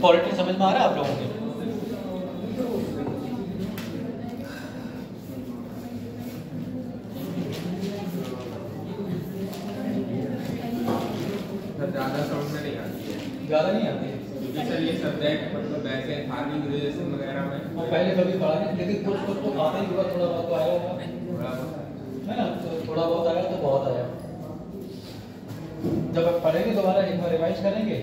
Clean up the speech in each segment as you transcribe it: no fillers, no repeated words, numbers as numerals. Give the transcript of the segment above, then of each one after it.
Politics समझ में आ रहा है आप लोगों के? ज़्यादा समझ में नहीं आती है। ज़्यादा नहीं आती है क्योंकि सर ये सब्जेक्ट मतलब वैसे था नहीं ग्रेजुएशन वगैरह में। और पहले कभी पढ़ा नहीं, लेकिन कुछ कुछ तो आता ही होगा, थोड़ा बहुत तो आया होगा, थोड़ा बहुत है ना? तो थोड़ा बहुत आया तो बहुत आया। जब आप पढ़ेंगे दोबारा एक बार रिवाइज करेंगे,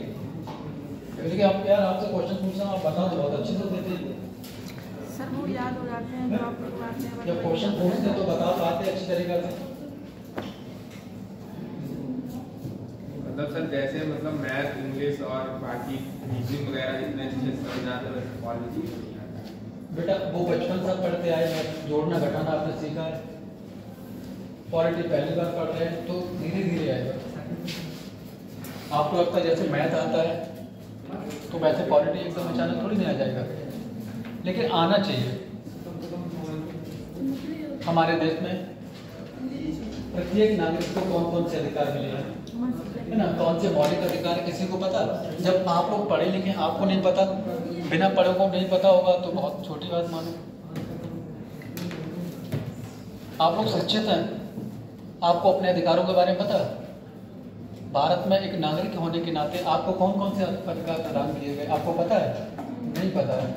क्योंकि आप यार आपसे क्वेश्चन पूछना आप बता तो बहुत अच्छे से देते सर वो याद हो जाते हैं जो आप लोग आते हैं। जब क्वेश्चन पूछते तो बता पाते अच्छी तरीके से। मतलब सर जैसे मतलब मैथ इंग्लिश और बाकी रीजनिंग वगैरह जितने चीज़ें समझ आते हैं और भी चीज़ें नहीं आती। बेटा वो बचपन से पढ़ते आए हैं, जोड़ना घटाना आपने सीखा है, पॉलिटी पहली बार पढ़ रहे हैं तो धीरे धीरे आएगा। आपको लगता है जैसे मैथ आता है तो वैसे पॉलिटी एकदम अचानक थोड़ी नहीं आ जाएगा, लेकिन आना चाहिए। हमारे देश में प्रत्येक नागरिक को कौन कौन से अधिकार मिले हैं, है ना? कौन से मौलिक अधिकार किसी को पता? जब आप लोग पढ़े लिखे आपको नहीं पता, बिना पढ़े को नहीं पता होगा तो बहुत छोटी बात मानो। आप लोग सचेत हैं, आपको अपने अधिकारों के बारे में पता? भारत में एक नागरिक होने के नाते आपको कौन कौन से अधिकार प्रदान किए गए आपको पता है? नहीं पता है।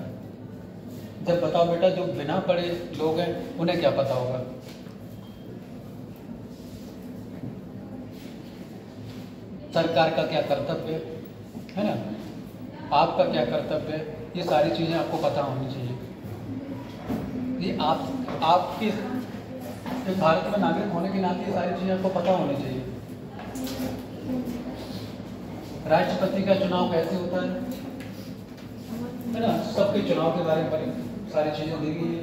जब बताओ बेटा, जो बिना पढ़े लोग हैं उन्हें क्या पता होगा? सरकार का क्या कर्तव्य है ना, आपका क्या कर्तव्य है, ये सारी चीज़ें आपको पता होनी चाहिए। ये आपके भारत में नागरिक होने के नाते ये सारी चीज़ें आपको पता होनी चाहिए। राष्ट्रपति का चुनाव कैसे होता है ना? सबके चुनाव के बारे में सारी चीज़ें दी गई है।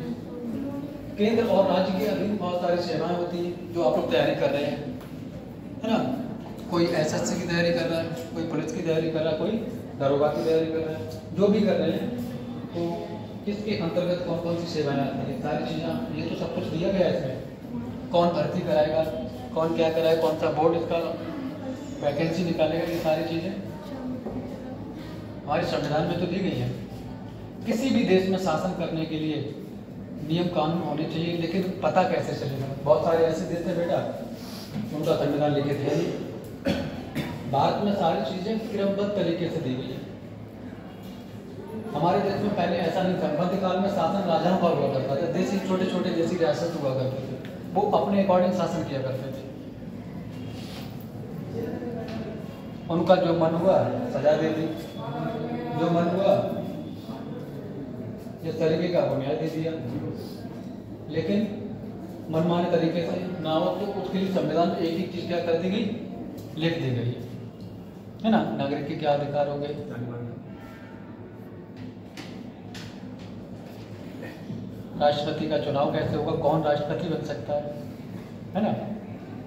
केंद्र और राज्य के अधीन बहुत सारी सेवाएं होती हैं जो आप लोग तैयारी कर रहे हैं, है ना? कोई एसएससी की तैयारी कर रहा है, कोई पुलिस की तैयारी कर रहा है, कोई दरोगा की तैयारी कर रहा है, जो भी कर रहे हैं तो किसके अंतर्गत कौन कौन सी सेवाएं आती हैं, सारी चीज़ें ये तो सब कुछ दिया गया है इसमें। कौन भर्ती कराएगा, कौन क्या कराएगा, कौन सा बोर्ड इसका वैकेंसी निकालेगा, ये सारी चीज़ें हमारे संविधान में तो दी गई है। किसी भी देश में शासन करने के लिए नियम कानून होने चाहिए, लेकिन पता कैसे चलेगा? बहुत सारे ऐसे देश हैं बेटा उनका संविधान लिखित है नहीं। भारत में सारी चीज़ें क्रमबद्ध तरीके से दी गई है। हमारे देश में पहले ऐसा नहीं था, मध्यकाल में शासन राजाओं का हुआ करता था, देशी छोटे छोटे देशी रियासत हुआ करते थे, वो अपने अकॉर्डिंग शासन किया करते थे। उनका जो मन हुआ सजा दे दी, जो मन हुआ इस तरीके का वो न्याय दे दिया। लेकिन मनमाने तरीके से ना हो तो उसके लिए संविधान में एक ही चीज़ क्या कर दी गई, लिख दी गई है ना? नागरिक के क्या अधिकार हो गए, राष्ट्रपति का चुनाव कैसे होगा, कौन राष्ट्रपति बन सकता है ना?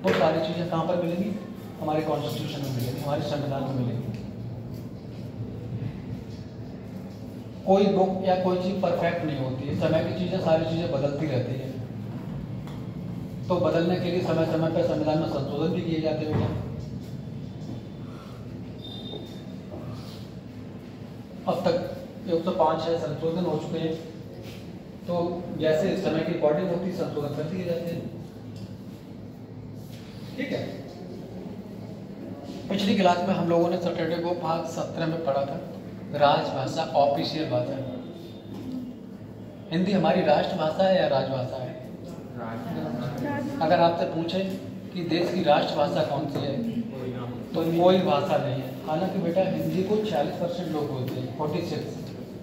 वो सारी चीज़ें कहाँ पर मिलेंगी? हमारे कॉन्स्टिट्यूशन में मिलेंगी, हमारे संविधान में मिलेंगी। कोई बुक या कोई चीज़ परफेक्ट नहीं होती है, समय की चीज़ें सारी चीज़ें बदलती रहती है, तो बदलने के लिए समय समय पर संविधान में संशोधन भी किए जाते हैं। अब तक 105 है संशोधन हो चुके हैं, तो जैसे समय की अकॉर्डिंग होती है संशोधन कर दिए जाते हैं। ठीक है, पिछली क्लास में हम लोगों ने सैटरडे को भाग 17 में पढ़ा था राजभाषा, ऑफिशियल भाषा। हिंदी हमारी राष्ट्रभाषा है या राजभाषा है? अगर आपसे पूछे कि देश की राष्ट्रभाषा कौन सी है तो कोई भाषा नहीं है। हालांकि बेटा हिंदी को 40% लोग बोलते हैं, 46।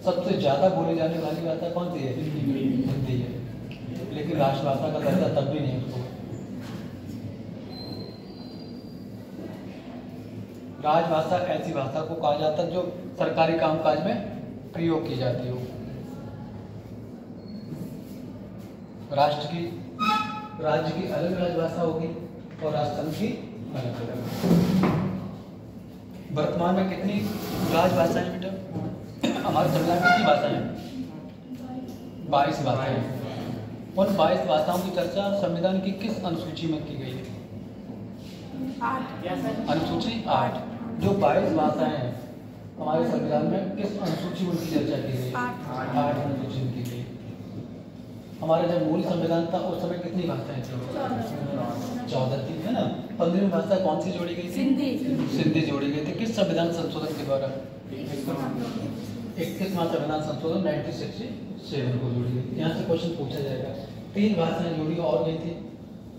सबसे ज़्यादा बोली जाने वाली भाषा कौन सी है? हिंदी है, लेकिन राष्ट्रभाषा का दर्जा तब भी नहीं उसको। राजभाषा ऐसी भाषा को कहा जाता है जो सरकारी कामकाज में प्रयोग की जाती हो। राज्य की अलग राजभाषा होगी और राजतंत्र की अलग अलग। वर्तमान में कितनी राजभाषाएं बेटा? हमारे संविधान में कितनी भाषाएं हैं? 22 भाषाएं। उन 22 भाषाओं की चर्चा संविधान की किस अनुसूची में की गई है? अनुसूची 8। जो 22 भाषाएं हैं हमारे संविधान में किस अनुसूची उनकी चर्चा की गई? 8 अनुसूची की गई। हमारा जब मूल संविधान था उस समय कितनी भाषाएं थी? 14 थी, है ना। 15वीं भाषा कौन सी जोड़ी गई थी? सिंधी जोड़ी गई थी। किस संविधान संशोधन के द्वारा? 21वां संविधान संशोधन 1967 को जोड़ी गई। यहाँ से क्वेश्चन पूछा जाएगा। 3 भाषाएं जोड़ी और गई थी।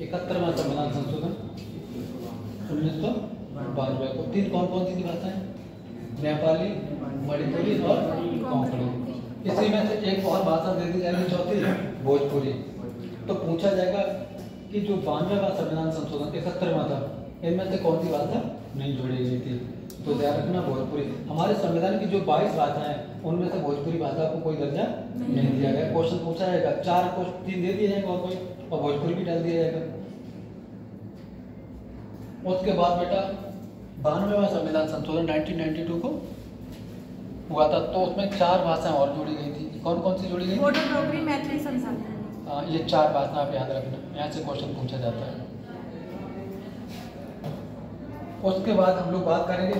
71वां संविधान संशोधन 1992 को। 3 कौन कौन सी भाषाएं? नेपाली, मणिपुरी और कोंकणी। इसी में से एक और भाषा दे दी जाएगी, चौथी भोजपुरी। तो पूछा जाएगा कि जो 92वां संविधान संशोधन 71वां था, इनमें से कौन सी भाषा नहीं जोड़ी गई थी? तो ध्यान रखना भोजपुरी। हमारे संविधान की जो 22 भाषाएं, उनमें से भोजपुरी भाषा को कोई दर्जा नहीं दिया गया। क्वेश्चन पूछा जाएगा, 4 को 3 दे दिए जाएंगे और भोजपुरी भी डाल दिया जाएगा। उसके बाद बेटा 92वां संविधान संशोधन 1992 को हुआ था, तो उसमें 4 भाषाएं और जोड़ी गई थी। कौन कौन सी जोड़ी गई? डोगरी, मैथिली, संसार। ये 4 भाषा आप याद रखना, यहाँ से क्वेश्चन पूछा जाता है। उसके बाद हम लोग बात करेंगे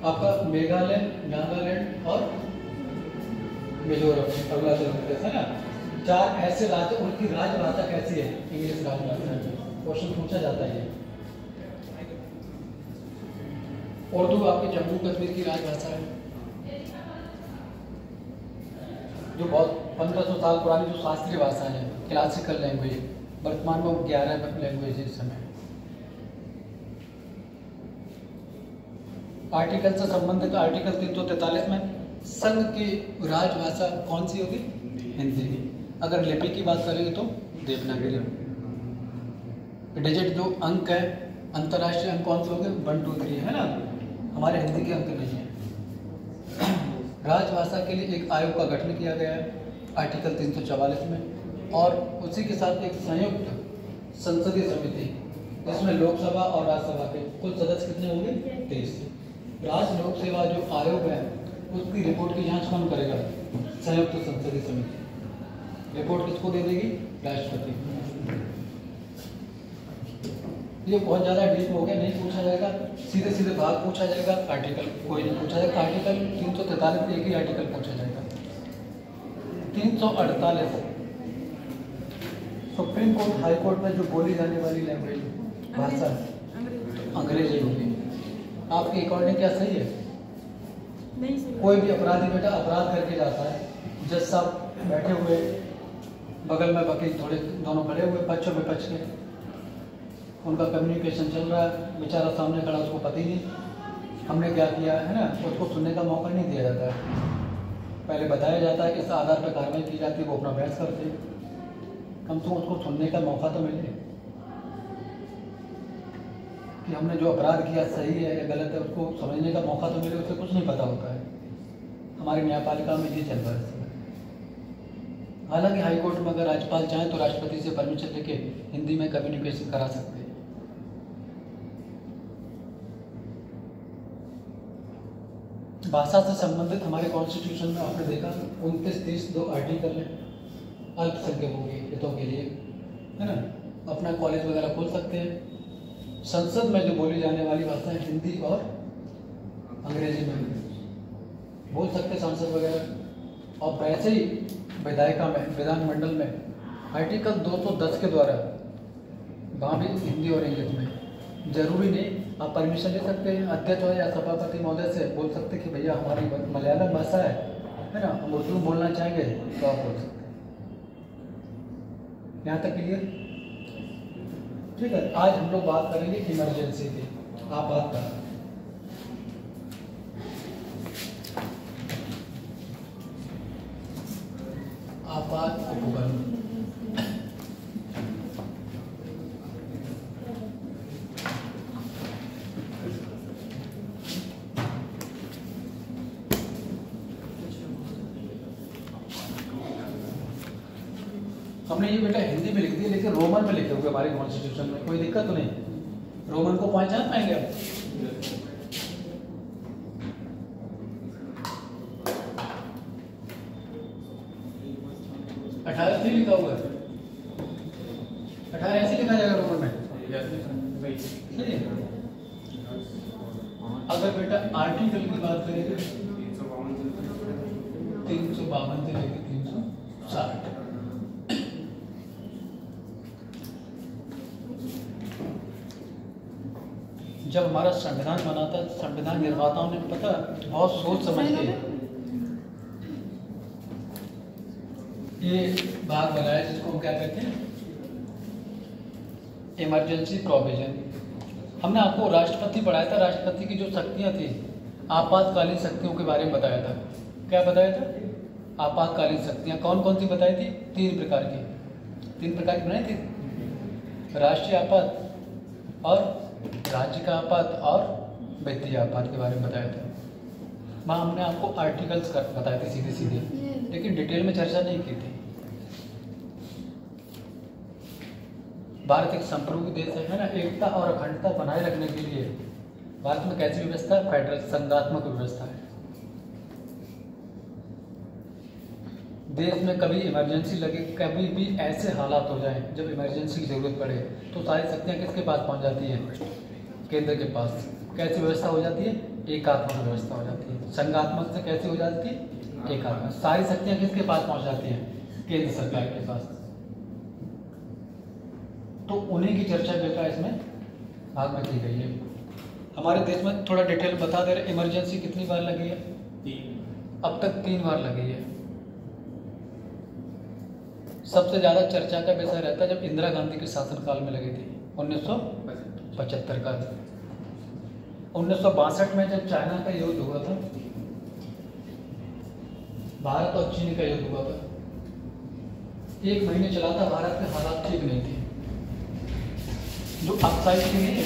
आपका मेघालय, नागालैंड और मिजोरम, अरुणाचल प्रदेश, है ना। 4 ऐसे राज्य, उनकी राजभाषा कैसी है? इंग्लिश राजभाषा। क्वेश्चन पूछा जाता है। उर्दू आपके जम्मू कश्मीर की राजभाषा है, जो बहुत 1500 साल पुरानी जो शास्त्रीय भाषा है, क्लासिकल लैंग्वेज। वर्तमान में 11 लैंग्वेज है इस समय। आर्टिकल से संबंधित आर्टिकल 343 में संघ की राजभाषा कौन सी होगी? हिंदी। अगर लिपि की बात करेंगे तो देवनागरी। डिजिट जो अंक है, अंतर्राष्ट्रीय अंक कौन से होंगे? 1 2 3, है ना। हमारे हिंदी के अंक नहीं है। राजभाषा के लिए एक आयोग का गठन किया गया है आर्टिकल 344 में, और उसी के साथ एक संयुक्त संसदीय समिति, जिसमें लोकसभा और राज्यसभा के कुल सदस्य कितने होंगे? 23। राज्य लोक सेवा जो आयोग है, उसकी रिपोर्ट की जांच कौन करेगा? संयुक्त संसदीय समिति। रिपोर्ट किसको दे देगी? राष्ट्रपति। ये बहुत ज़्यादा डीप हो गया, नहीं पूछा जाएगा। सीधे सीधे भाग पूछा जाएगा, आर्टिकल कोई नहीं पूछा जाएगा। आर्टिकल 343 में एक ही आर्टिकल पूछा जाएगा। 348 सुप्रीम कोर्ट, हाई कोर्ट में जो बोली जाने वाली लैंग्वेज भाषा अंग्रेजी होगी। आपके अकॉर्डिंग क्या सही है? नहीं सही। कोई भी अपराधी बेटा अपराध करके जाता है, जज साहब बैठे हुए, बगल में वकील थोड़े दोनों खड़े हुए, पक्षों में पक्ष के, उनका कम्युनिकेशन चल रहा है। बेचारा सामने खड़ा, उसको पता ही नहीं हमने क्या किया, है ना। उसको सुनने का मौका नहीं दिया जाता है। पहले बताया जाता है कि इस आधार पर कार्रवाई की जाती है, वो अपना बहस करते हैं। कम से कम उसको सुनने का मौका तो मिले कि हमने जो अपराध किया सही है या गलत है, उसको समझने का मौका तो मिले। उसे कुछ नहीं पता होता है। हमारी न्यायपालिका में ये चल रहा है। हालांकि हाई कोर्ट में अगर राज्यपाल चाहें तो राष्ट्रपति से परमिशन लेके हिंदी में कम्युनिकेशन करा सकते हैं। भाषा से संबंधित हमारे कॉन्स्टिट्यूशन में आपने देखा 29-30 2 आर्टिकल हैं अल्पसंख्यकों के हितों के लिए, है ना। अपना कॉलेज वगैरह खोल सकते हैं। संसद में जो बोली जाने वाली भाषाएं हिंदी और अंग्रेजी में बोल सकते हैं सांसद वगैरह। और वैसे ही विधायिका में, विधानमंडल में आर्टिकल 210 के द्वारा वहाँ भी हिंदी और इंग्लिश में। जरूरी नहीं, आप परमिशन ले सकते हैं अध्यक्ष हो या सभापति महोदय से, बोल सकते कि भैया हमारी मलयालम भाषा है ना, हम उर्दू बोलना चाहेंगे तो आप बोल सकते हैं। यहाँ तक क्लियर? ठीक है। आज हम लोग बात करेंगे इमरजेंसी की। आप बात करें। आपात उपकरण। हमने ये बेटा हिंदी में लिख दिया, लेकिन रोमन में लिखे हुए हमारे कॉन्स्टिट्यूशन में। कोई दिक्कत तो नहीं? रोमन को पहचान पाएंगे आप? अठारह लिखा हुआ है। 18 ऐसे लिखा जाएगा रोमन में। अगर बेटा आर्टिकल की बात करें 352 352 से लेकर 360, जब हमारा संविधान बना था, संविधान निर्माताओं ने पता बहुत सोच समझ के ये भाग बनाया जिसको हम क्या कहते हैं, इमरजेंसी प्रोविजन। हमने आपको राष्ट्रपति पढ़ाया था, राष्ट्रपति की जो शक्तियां थी, आपातकालीन शक्तियों के बारे में बताया था। क्या बताया था? आपातकालीन शक्तियां कौन कौन सी बताई थी? 3 प्रकार की बनाई थी, राष्ट्रीय आपात और राज्य का आपात और वित्तीय आपात के बारे में बताया था। वहाँ हमने आपको आर्टिकल्स बताए थे सीधे सीधे, लेकिन डिटेल में चर्चा नहीं की थी। भारत एक संप्रभु देश है ना, एकता और अखंडता बनाए रखने के लिए भारत में कैसी व्यवस्था है? फेडरल संघात्मक व्यवस्था है। देश में कभी इमरजेंसी लगे, कभी भी ऐसे हालात हो जाएं जब इमरजेंसी की जरूरत पड़े, तो सारी शक्तियां किसके पास पहुंच जाती हैं? केंद्र के पास। कैसी व्यवस्था हो जाती है? एकात्मक व्यवस्था हो जाती है। संघात्मक से कैसी हो जाती है? एकात्मक। सारी शक्तियां किसके पास पहुंच जाती हैं? केंद्र सरकार के पास। तो उन्हीं की चर्चा बेटा इसमें भाग में की गई है। हमारे देश में थोड़ा डिटेल बता दे रहे, इमरजेंसी कितनी बार लगी है? 3। अब तक 3 बार लगी है। सबसे ज्यादा चर्चा का विषय रहता है जब इंदिरा गांधी के शासनकाल में लगी थी, 1975 का। 1962 में जब चाइना का युद्ध हुआ था, भारत और चीन का युद्ध हुआ था, 1 महीने चला था, भारत के हालात ठीक नहीं थे। जो ऑक्साइड की नहीं है,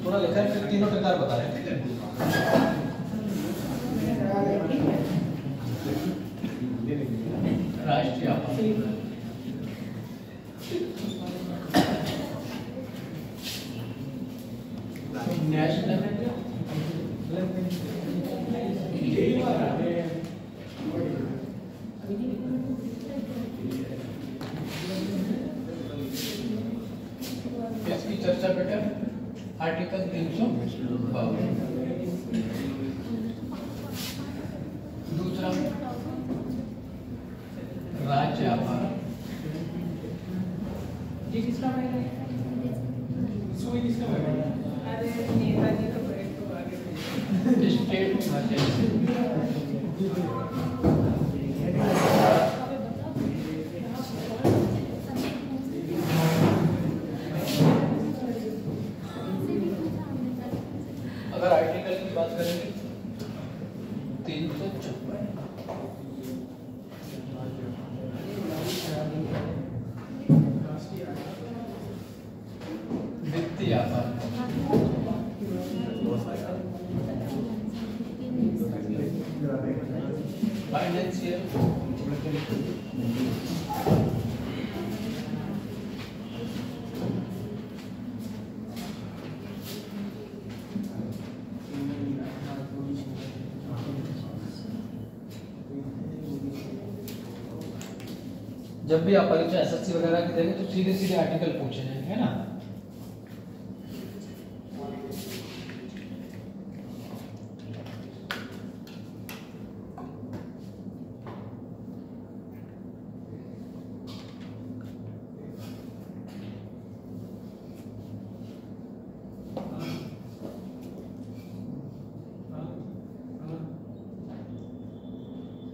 थोड़ा लिखा है, 3 प्रकार बता रहे हैं, ठीक है? राष्ट्रीय आपात, नेशनल इसकी चर्चा बेटा आर्टिकल 352। दूसरा राज्य आपात, स्टेट इमरजेंसी, अगर आर्टिकल की बात करेंगे 356, वित्तीय आपात, फाइनेंशियल, जब भी आप परीक्षा एसएससी वगैरह की देंगे तो सीधे सीधे आर्टिकल पूछे जाएंगे, है ना?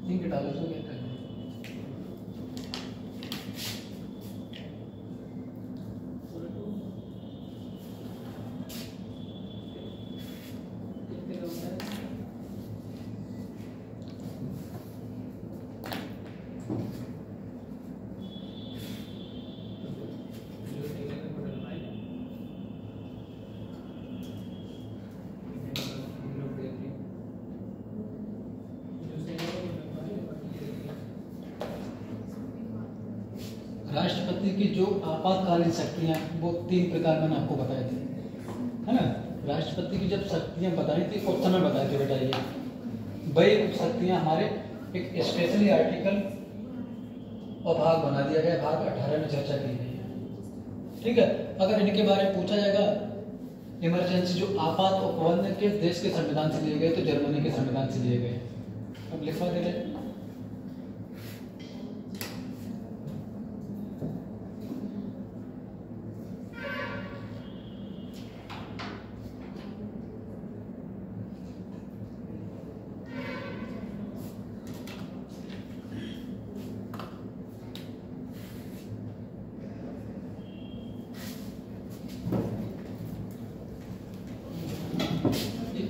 ठीक है, डालो तो क्या करें? राष्ट्रपति की जो आपातकालीन शक्तियाँ वो 3 प्रकार मैंने आपको बताए थे, है ना। राष्ट्रपति की जब शक्तियाँ बताई थी उस समय बताए थे बेटा, ये वही शक्तियाँ हमारे एक स्पेशली आर्टिकल और भाग बना दिया गया, भाग 18 में चर्चा की गई है, ठीक है। अगर इनके बारे में पूछा जाएगा, इमरजेंसी जो आपात उपबंध के देश के संविधान से लिए गए तो जर्मनी के संविधान से लिए गए। अब लिखवा दे रहे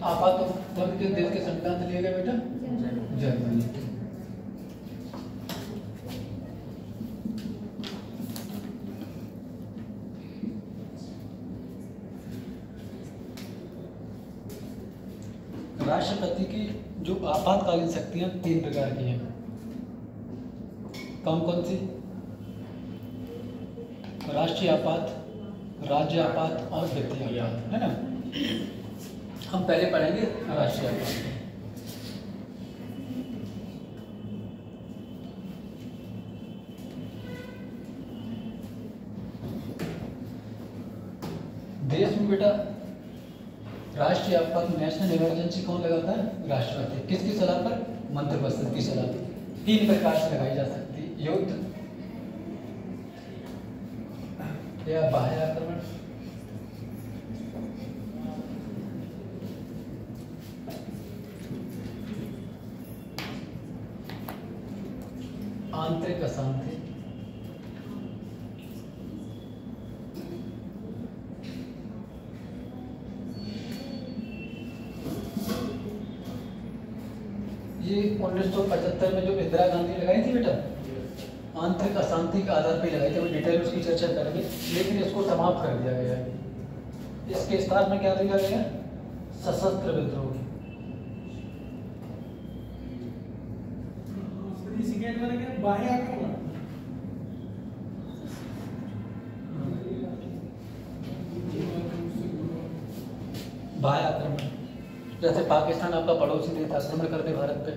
आपात उपबंध के देश के संविधान से लिए गए बेटा, जर्मनी। राष्ट्रपति की जो आपातकालीन शक्तियां 3 प्रकार की हैं, कौन कौन सी? राष्ट्रीय आपात, राज्य आपात और व्यक्ति आपात, है ना। हम पहले पढ़ेंगे राष्ट्रीय आपात। देश में बेटा राष्ट्रीय आपात नेशनल इमरजेंसी कौन लगाता है? राष्ट्रपति। किसकी सलाह पर? मंत्रिपरिषद की सलाह पर। 3 प्रकार से लगाई जा सकती है, युद्ध या बाह्य आक्रमण, आंतरिक अशांति, ये 1975 में जो इंदिरा गांधी लगाई थी बेटा, आंतरिक अशांति के आधार पर लगाई थी। अभी डिटेल उसकी चर्चा करेंगे, लेकिन इसको समाप्त कर दिया गया है। इसके स्थान में क्या दिया गया? सशस्त्र विद्रोह। बाह्य आक्रमण, बाह्य आक्रमण जैसे पाकिस्तान आपका पड़ोसी देश आक्रमण कर दे भारत पे,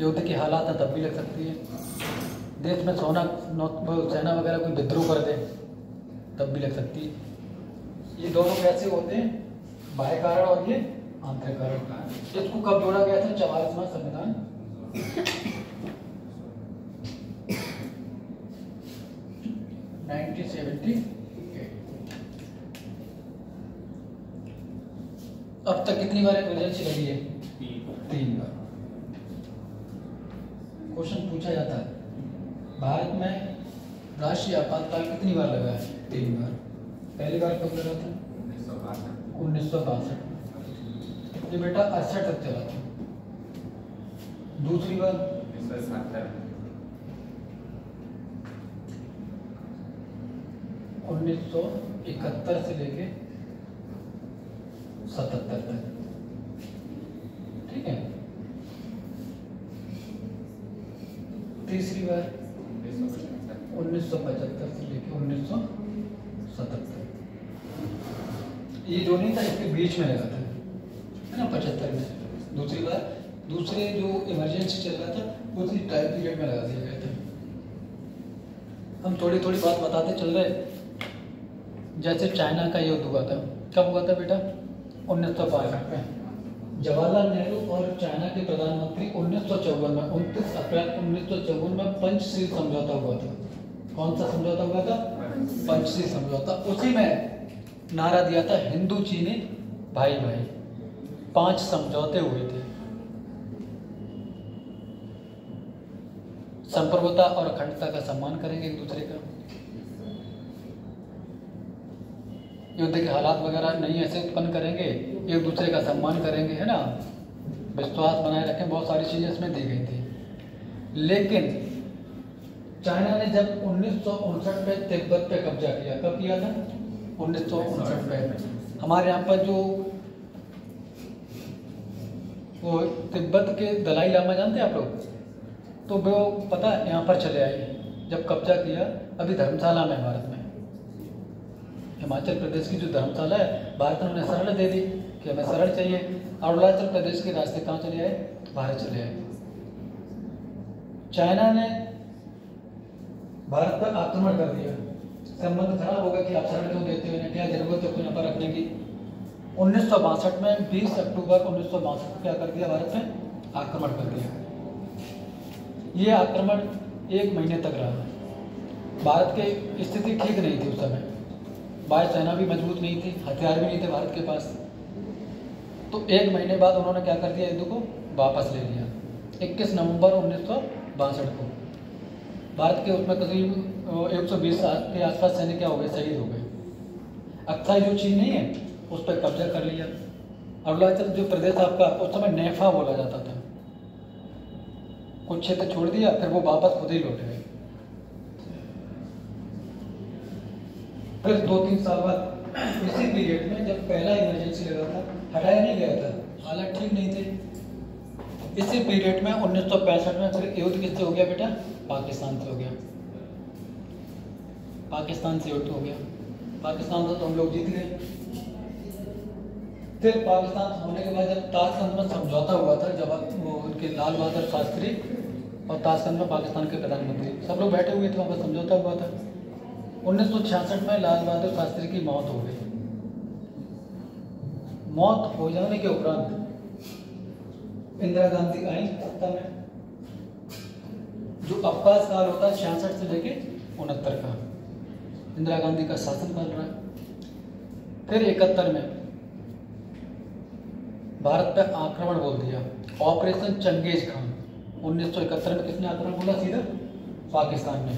युद्ध के हालात हैं तब भी लग सकती है। देश में सेना वगैरह कोई विद्रोह कर दे तब भी लग सकती है। ये दोनों कैसे होते हैं? बाह्य कारण और ये आंतरिक कारण। इसको कब जोड़ा गया था? 44वां संविधान 1978। अब तक कितनी बार इमरजेंसी लगी है? 3 बार। क्वेश्चन पूछा जाता है भारत में राष्ट्रीय आपातकाल कितनी बार लगा है? 3 बार। पहली बार कब लगा था? 1962। ये बेटा 68 तक चला था। दूसरी बार 1971 से लेके 77 तक, ठीक है। तीसरी बार 1975 से लेके 1977। ये जो नहीं था इसके बीच में लगा था, है ना, 75 में। दूसरी बार दूसरे जो इमरजेंसी चल रहा था उसी टाइम पीरियड में लगा दिया गया था। हम थोड़ी थोड़ी बात बताते चल रहे। जैसे चाइना का युद्ध हुआ था, कब हुआ था बेटा? 1962 में। जवाहरलाल नेहरू और चाइना के प्रधानमंत्री 1954 में 29 अप्रैल 1954 में पंचशील समझौता हुआ था। कौन सा समझौता हुआ था? पंचशील समझौता। उसी में नारा दिया था हिंदू चीनी भाई भाई। 5 समझौते हुए थे। संप्रभुता और अखंडता का सम्मान करेंगे एक दूसरे का। युद्ध के हालात वगैरह नहीं ऐसे उत्पन्न करेंगे, एक दूसरे का सम्मान करेंगे, है ना, विश्वास बनाए रखें। बहुत सारी चीजें इसमें दी गई थी। लेकिन चाइना ने जब 1959 में तिब्बत पे कब्जा किया, कब किया था? 1959 में। हमारे यहाँ पर जो वो तिब्बत के दलाई लामा जानते हैं आप लोग? तो वो पता है यहाँ पर चले आए, जब कब्जा किया अभी धर्मशाला में भारत में, हिमाचल प्रदेश की जो धर्मशाला है भारत ने उन्हें शरण दे दी कि हमें शरण चाहिए। अरुणाचल प्रदेश के रास्ते कहाँ चले आए, भारत चले आए। चाइना ने भारत पर आक्रमण कर दिया, संबंध खराब हो गया कि आप शरण क्यों देते हो, क्या जरूरत है यहाँ पर रखने की। 1962 में 20 अक्टूबर 1962 को क्या कर दिया, भारत में आक्रमण कर दिया। ये आक्रमण 1 महीने तक रहा। भारत की स्थिति ठीक नहीं थी उस समय, वायुसेना भी मजबूत नहीं थी, हथियार भी नहीं थे भारत के पास। तो 1 महीने बाद उन्होंने क्या कर दिया, युद्ध को वापस ले लिया। 21 नवंबर 1962 को भारत के उसमें करीब 120 के आसपास सैनिक क्या हो गए, शहीद हो गए। अक्साई जो चीन नहीं है उस पर कब्जा कर लिया। अरुणाचल जो प्रदेश आपका उस समय नेफा बोला जाता था, कुछ क्षेत्र छोड़ दिया, फिर वो वापस खुद ही लौट गए। फिर 2-3 साल बाद इसी पीरियड में जब पहला इमरजेंसी लगा था, हटाया नहीं गया था, हालात ठीक नहीं थे। इसी पीरियड में 1965 में फिर युद्ध किससे हो गया बेटा, पाकिस्तान से हो गया। पाकिस्तान से युद्ध हो गया, पाकिस्तान से तो हम लोग जीत गए। फिर पाकिस्तान होने के बाद जब ताशकंद में समझौता हुआ था, जब वो उनके लाल बहादुर शास्त्री और ताशकंद में पाकिस्तान के प्रधानमंत्री सब लोग बैठे हुए थे, वहाँ पर समझौता हुआ था। 1966 में लाल बहादुर शास्त्री की मौत हो गई। मौत हो जाने के उपरांत इंदिरा गांधी आई सत्ता में। जो अवकाश काल होता है 66 से लेके 69 का, इंदिरा गांधी का शासन चल रहा है। फिर 71 में भारत पर आक्रमण बोल दिया, ऑपरेशन चंगेज खान। 1971 में किसने आक्रमण बोला, सीधा पाकिस्तान ने।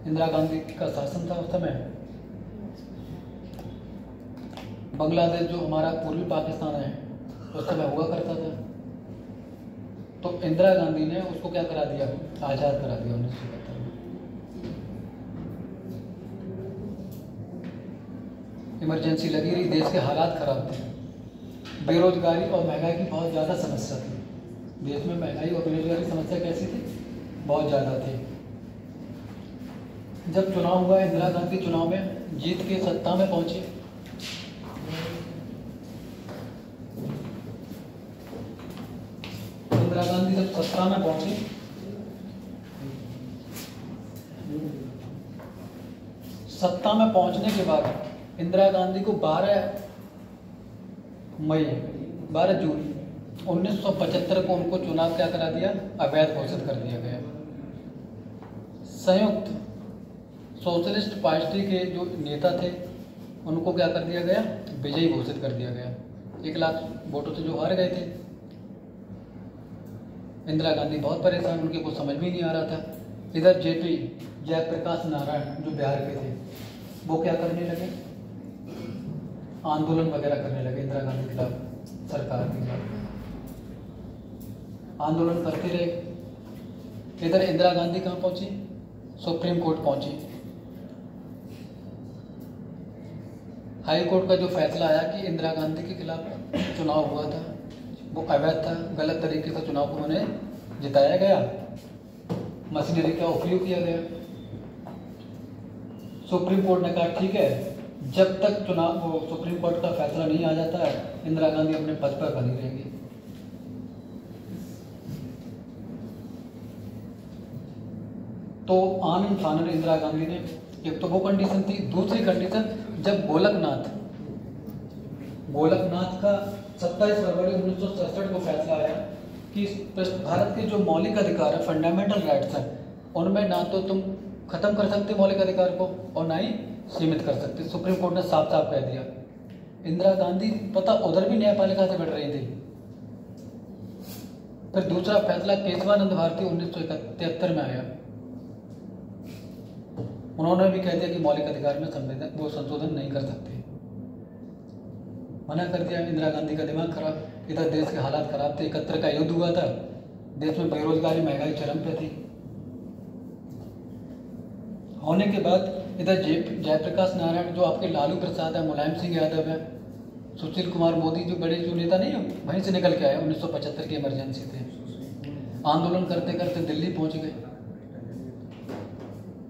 इंदिरा गांधी का शासन था उस समय। बांग्लादेश जो हमारा पूर्वी पाकिस्तान है उस समय हुआ करता था, तो इंदिरा गांधी ने उसको क्या करा दिया, आज़ाद करा दिया 1971 में। इमरजेंसी लगी रही, देश के हालात खराब थे, बेरोजगारी और महंगाई की बहुत ज़्यादा समस्या थी। देश में महंगाई और बेरोजगारी समस्या कैसी थी, बहुत ज़्यादा थी। जब चुनाव हुआ, इंदिरा गांधी चुनाव में जीत के सत्ता में पहुंची। इंदिरा गांधी जब सत्ता में पहुंची, सत्ता में पहुंचने के बाद इंदिरा गांधी को 12 जून 1975 को उनको चुनाव क्या करा दिया, अवैध घोषित कर दिया गया। संयुक्त सोशलिस्ट पार्टी के जो नेता थे उनको क्या कर दिया गया, विजयी घोषित कर दिया गया। 1 लाख वोटों से जो हार गए थे। इंदिरा गांधी बहुत परेशान, उनके कुछ समझ में नहीं आ रहा था। इधर जेपी जयप्रकाश नारायण जो बिहार के थे वो क्या करने लगे, आंदोलन वगैरह करने लगे इंदिरा गांधी के खिलाफ, सरकार के खिलाफ आंदोलन करते रहे। इधर इंदिरा गांधी कहाँ पहुंची, सुप्रीम कोर्ट पहुंची। हाई कोर्ट का जो फैसला आया कि इंदिरा गांधी के खिलाफ चुनाव हुआ था वो अवैध था, गलत तरीके से चुनाव को उन्हें जिताया गया, मशीनरी का उपयोग किया गया। सुप्रीम कोर्ट ने कहा ठीक है, जब तक चुनाव वो सुप्रीम कोर्ट का फैसला नहीं आ जाता है इंदिरा गांधी अपने पद पर बनी रहेंगी। तो आनंद फानन इंदिरा गांधी ने, एक तो वो कंडीशन थी, दूसरी कंडीशन जब गोलकनाथ का 27 फरवरी 1967 को फैसला आया कि भारत के जो मौलिक अधिकार है, फंडामेंटल राइट्स हैं, उनमें ना तो तुम खत्म कर सकते मौलिक अधिकार को और ना ही सीमित कर सकते। सुप्रीम कोर्ट ने साफ साफ कह दिया। इंदिरा गांधी पता उधर भी न्यायपालिका से बढ़ रही थी। फिर दूसरा फैसला केशवानंद भारती 1973 में आया, उन्होंने भी कह दिया कि मौलिक अधिकार में संशोधन नहीं कर सकते, मना कर दिया। इंदिरा गांधी का दिमाग खराब, इधर देश के हालात खराब थे, 71 का युद्ध हुआ था, देश में बेरोजगारी महंगाई चरम पे थी। होने के बाद इधर जयप्रकाश नारायण जो आपके लालू प्रसाद है, मुलायम सिंह यादव है, सुशील कुमार मोदी जो बड़े जो नेता नहीं है, वहीं से निकल के आए। 1975 की इमरजेंसी थे, आंदोलन करते करते दिल्ली पहुंच गए।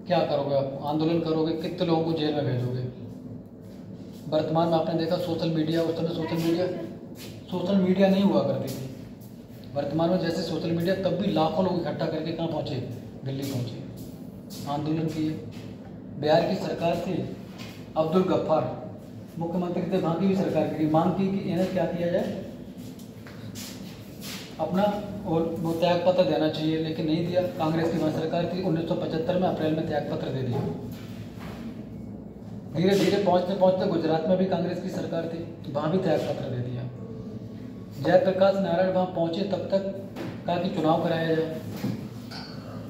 क्या करोगे आप? आंदोलन करोगे, कितने लोगों को जेल में भेजोगे? वर्तमान में आपने देखा सोशल मीडिया, उस समय सोशल मीडिया नहीं हुआ करती थी। वर्तमान में जैसे सोशल मीडिया, तब भी लाखों लोग इकट्ठा करके कहाँ पहुँचे? दिल्ली पहुँचे, आंदोलन किए। बिहार की सरकार थी, अब्दुल गफ्फार मुख्यमंत्री थे, वहाँ की भी सरकार की मांग की कि इन्हें क्या किया जाए, अपना वो त्याग पत्र देना चाहिए, लेकिन नहीं दिया। कांग्रेस की वहाँ सरकार थी, 1975 में अप्रैल में त्याग पत्र दे दिया। धीरे धीरे पहुँचते पहुँचते गुजरात में भी कांग्रेस की सरकार थी, वहाँ भी त्याग पत्र दे दिया। जयप्रकाश नारायण वहाँ पहुँचे, तब तक कहा कि चुनाव कराया जाए।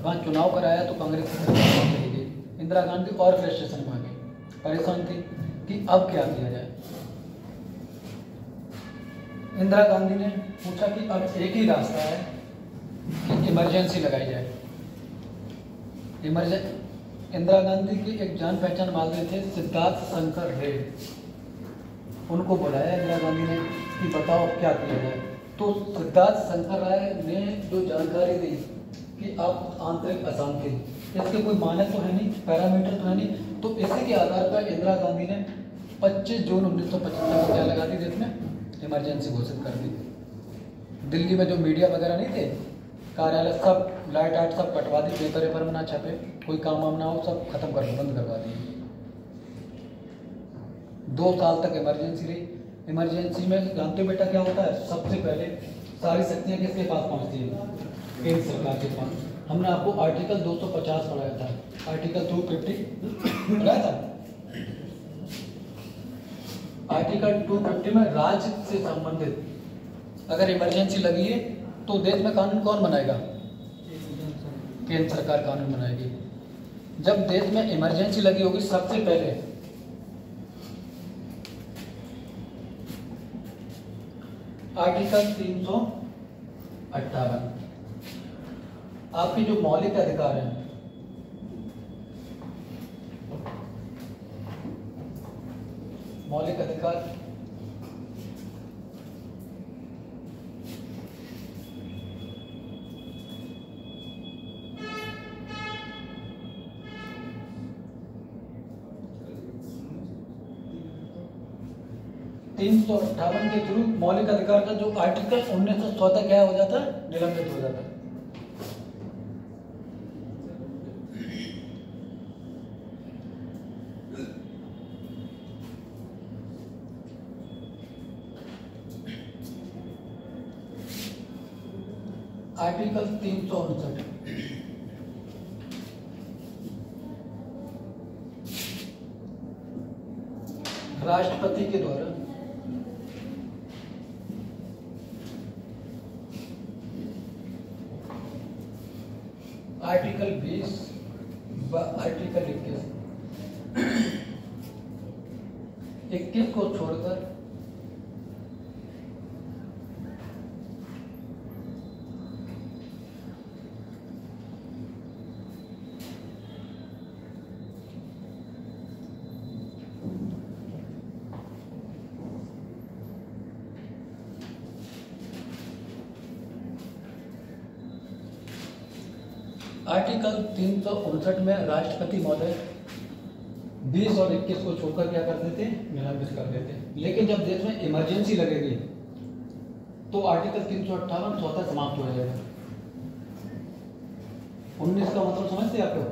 वहाँ चुनाव कराया तो कांग्रेस की सरकार चली गई। इंदिरा गांधी और फ्रस्ट्रेशन में आ गई, परेशान थी कि अब क्या किया जाए। इंदिरा गांधी ने पूछा कि अब एक ही रास्ता है कि इमरजेंसी लगाई जाए। इंदिरा गांधी की एक जान पहचान वाले थे, सिद्धार्थ शंकर रे, उनको बुलाया इंदिरा गांधी ने कि बताओ क्या किया जाए। तो सिद्धार्थ शंकर राय ने जो जानकारी दी कि अब आंतरिक अशांति, इसके कोई मानक तो है नहीं, पैरामीटर तो है नहीं, तो इसी के आधार पर इंदिरा गांधी ने 25 जून 1975 को क्या लगा दी, देश में इमरजेंसी घोषित कर दी। दिल्ली में जो मीडिया वगैरह नहीं थे, कार्यालय सब लाइट आइट सब कटवा दी, पेपर वेपर में ना छपे, कोई काम वाम ना हो, सब खत्म कर बंद करवा दिए। 2 साल तक इमरजेंसी रही। इमरजेंसी में जानते हो बेटा क्या होता है? सबसे पहले सारी शक्तियाँ किसके पास पहुँचती है? केंद्र सरकार के पास। हमने आपको आर्टिकल 250 पढ़ाया था, आर्टिकल 250 पढ़ाया था। आर्टिकल 250 में राज्य से संबंधित अगर इमरजेंसी लगी है तो देश में कानून कौन बनाएगा? केंद्र सरकार कानून बनाएगी। जब देश में इमरजेंसी लगी होगी, सबसे पहले आर्टिकल 358 आपके जो मौलिक अधिकार हैं, मौलिक अधिकार के थ्रू मौलिक अधिकार का जो आर्टिकल 1914 क्या हो जाता है? निलंबित हो जाता है। आर्टिकल 359 राष्ट्रपति के द्वारा आर्टिकल 20 व आर्टिकल 21 को छोड़कर आर्टिकल 359 में राष्ट्रपति महोदय 20 और 21 को छोड़कर क्या कर देते? निलंबित कर देते। लेकिन जब देश में इमरजेंसी लगेगी तो आर्टिकल 358 स्वतः समाप्त हो जाएगा। 19 का मतलब समझते आप लोग?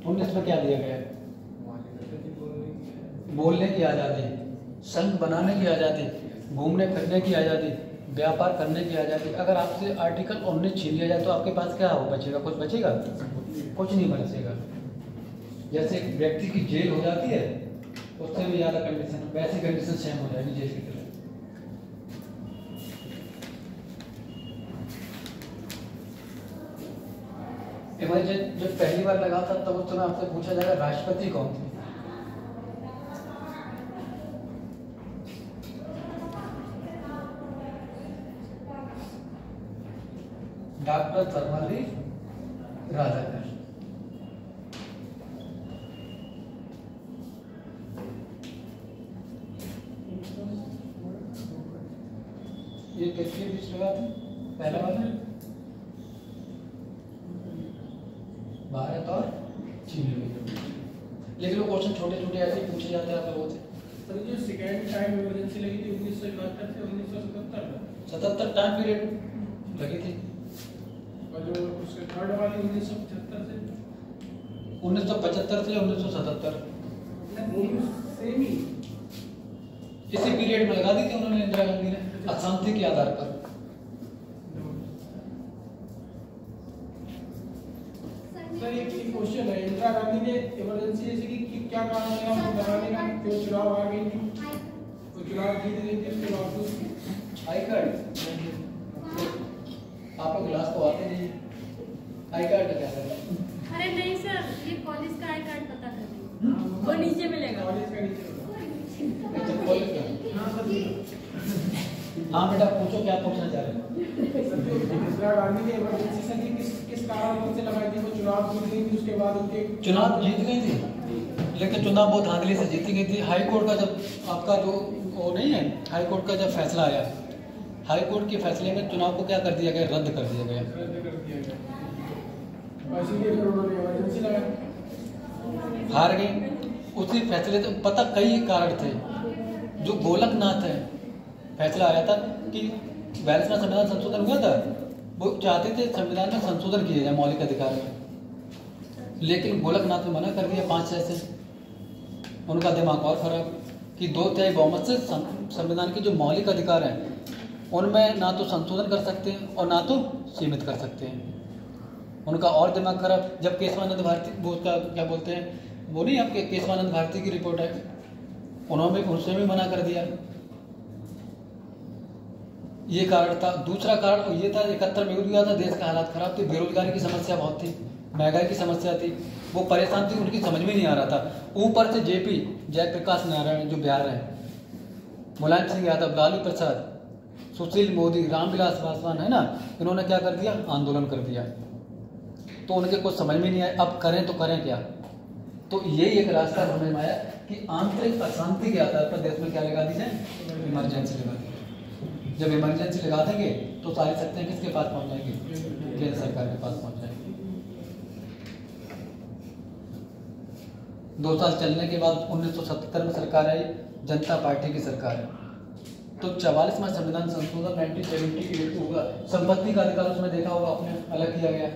19 में क्या दिया गया है? बोलने की आज़ादी, संघ बनाने की आज़ादी, घूमने फिरने की आज़ादी, व्यापार करने की आज़ादी। अगर आपसे आर्टिकल 19 छीन लिया जाए तो आपके पास क्या हो बचेगा? कुछ बचेगा? कुछ नहीं बचेगा। जैसे एक व्यक्ति की जेल हो जाती है, उससे भी ज़्यादा कंडीशन, वैसी कंडीशन सेम हो जाएगी जेल की तरह। इमरजेंसी जब पहली बार लगा था तब उस समय आपसे पूछा जाएगा राष्ट्रपति कौन थे? डॉक्टर सर्वपल्ली राधाकृष्णन। ये किसकी लिस्ट लगा था? पहला वाला भारत और चीन में। लेकिन वो क्वेश्चन छोटे छोटे ऐसे ही पूछे जाते हैं आप लोगों से। सर जो सेकेंड टाइम इमरजेंसी लगी थी 1971 से 1977 में, 77 टाइम पीरियड लगी थी। और जो उसके थर्ड वाली 1975 से 1975 से 1977 सेम ही। इसी पीरियड में लगा दी थी उन्होंने, इंदिरा गांधी ने, अशांति के आधार पर। सर एक क्वेश्चन है, इंदिरा गांधी ने इमरजेंसी जैसे कि क्या कारण है उनको बनाने का, क्यों चुनाव आ गई थी, तो चुनाव जीत गई थी उसके बावजूद। आई कार्ड आपको क्लास तो आते नहीं, आई कार्ड का क्या करें? अरे नहीं सर, ये कॉलेज का आई कार्ड पता कर वो नीचे मिलेगा। कॉलेज का नीचे हाँ बेटा पूछो, क्या पूछना चाह रहे हो? इंदिरा गांधी ने इमरजेंसी से किस कारण उनसे लगाई थी, वो चुनाव जीत गई थी, उसके बाद उनके चुनाव जीत गई थी, लेकिन चुनाव बहुत धांधली से जीती गई थी। हाई कोर्ट का जब आपका जो वो नहीं है, हाई कोर्ट का जब फैसला आया, हाई कोर्ट के फैसले में चुनाव को क्या कर दिया गया, रद्द कर दिया गया। रद्द कर दिया गया, इसीलिए फिर उन्होंने इमरजेंसी लगाई। हार गई उसी फैसले से। पता कई कारण थे। जो गोलकनाथ है, फैसला आया था कि 42वां संविधान संशोधन हुआ था, वो चाहते थे संविधान में संशोधन किए जाए मौलिक अधिकार में, लेकिन गोलकनाथ ने मना कर दिया 5-6 से। उनका दिमाग और खराब कि 2/3 बहुमत से संविधान के जो मौलिक अधिकार हैं उनमें ना तो संशोधन कर सकते हैं और ना तो सीमित कर सकते हैं। उनका और दिमाग खराब। जब केशवानंद भारती, वो उसका क्या बोलते हैं, वो नहीं आपके केशवानंद भारती की रिपोर्ट है, उन्होंने उनसे भी मना कर दिया। ये कारण था। दूसरा कारण ये था 71 में युद्ध हुआ था, देश का हालात खराब थे, बेरोजगारी की समस्या बहुत थी, महंगाई की समस्या थी, वो परेशान थी, उनकी समझ में नहीं आ रहा था। ऊपर से जेपी जयप्रकाश नारायण जो बिहार है, मुलायम सिंह यादव, लालू प्रसाद, सुशील मोदी, रामविलास पासवान है ना, इन्होंने क्या कर दिया, आंदोलन कर दिया। तो उनके कुछ समझ में नहीं आया, अब करें तो करें क्या। तो यही एक रास्ता समझ में आया कि आंतरिक अशांति के आधार पर देश में क्या लगा दी जाए, इमरजेंसी लगा दी। जब इमरजेंसी लगा देंगे तो सारी शक्तियां किसके पास पहुंच जाएंगी, केंद्र सरकार के पास पहुंच जाएंगी। 2 साल चलने के बाद 1977 में सरकार आई, जनता पार्टी की सरकार है। तो 44वां संविधान संशोधन 1978 होगा, संपत्ति का अधिकार उसमें देखा होगा आपने, अलग किया गया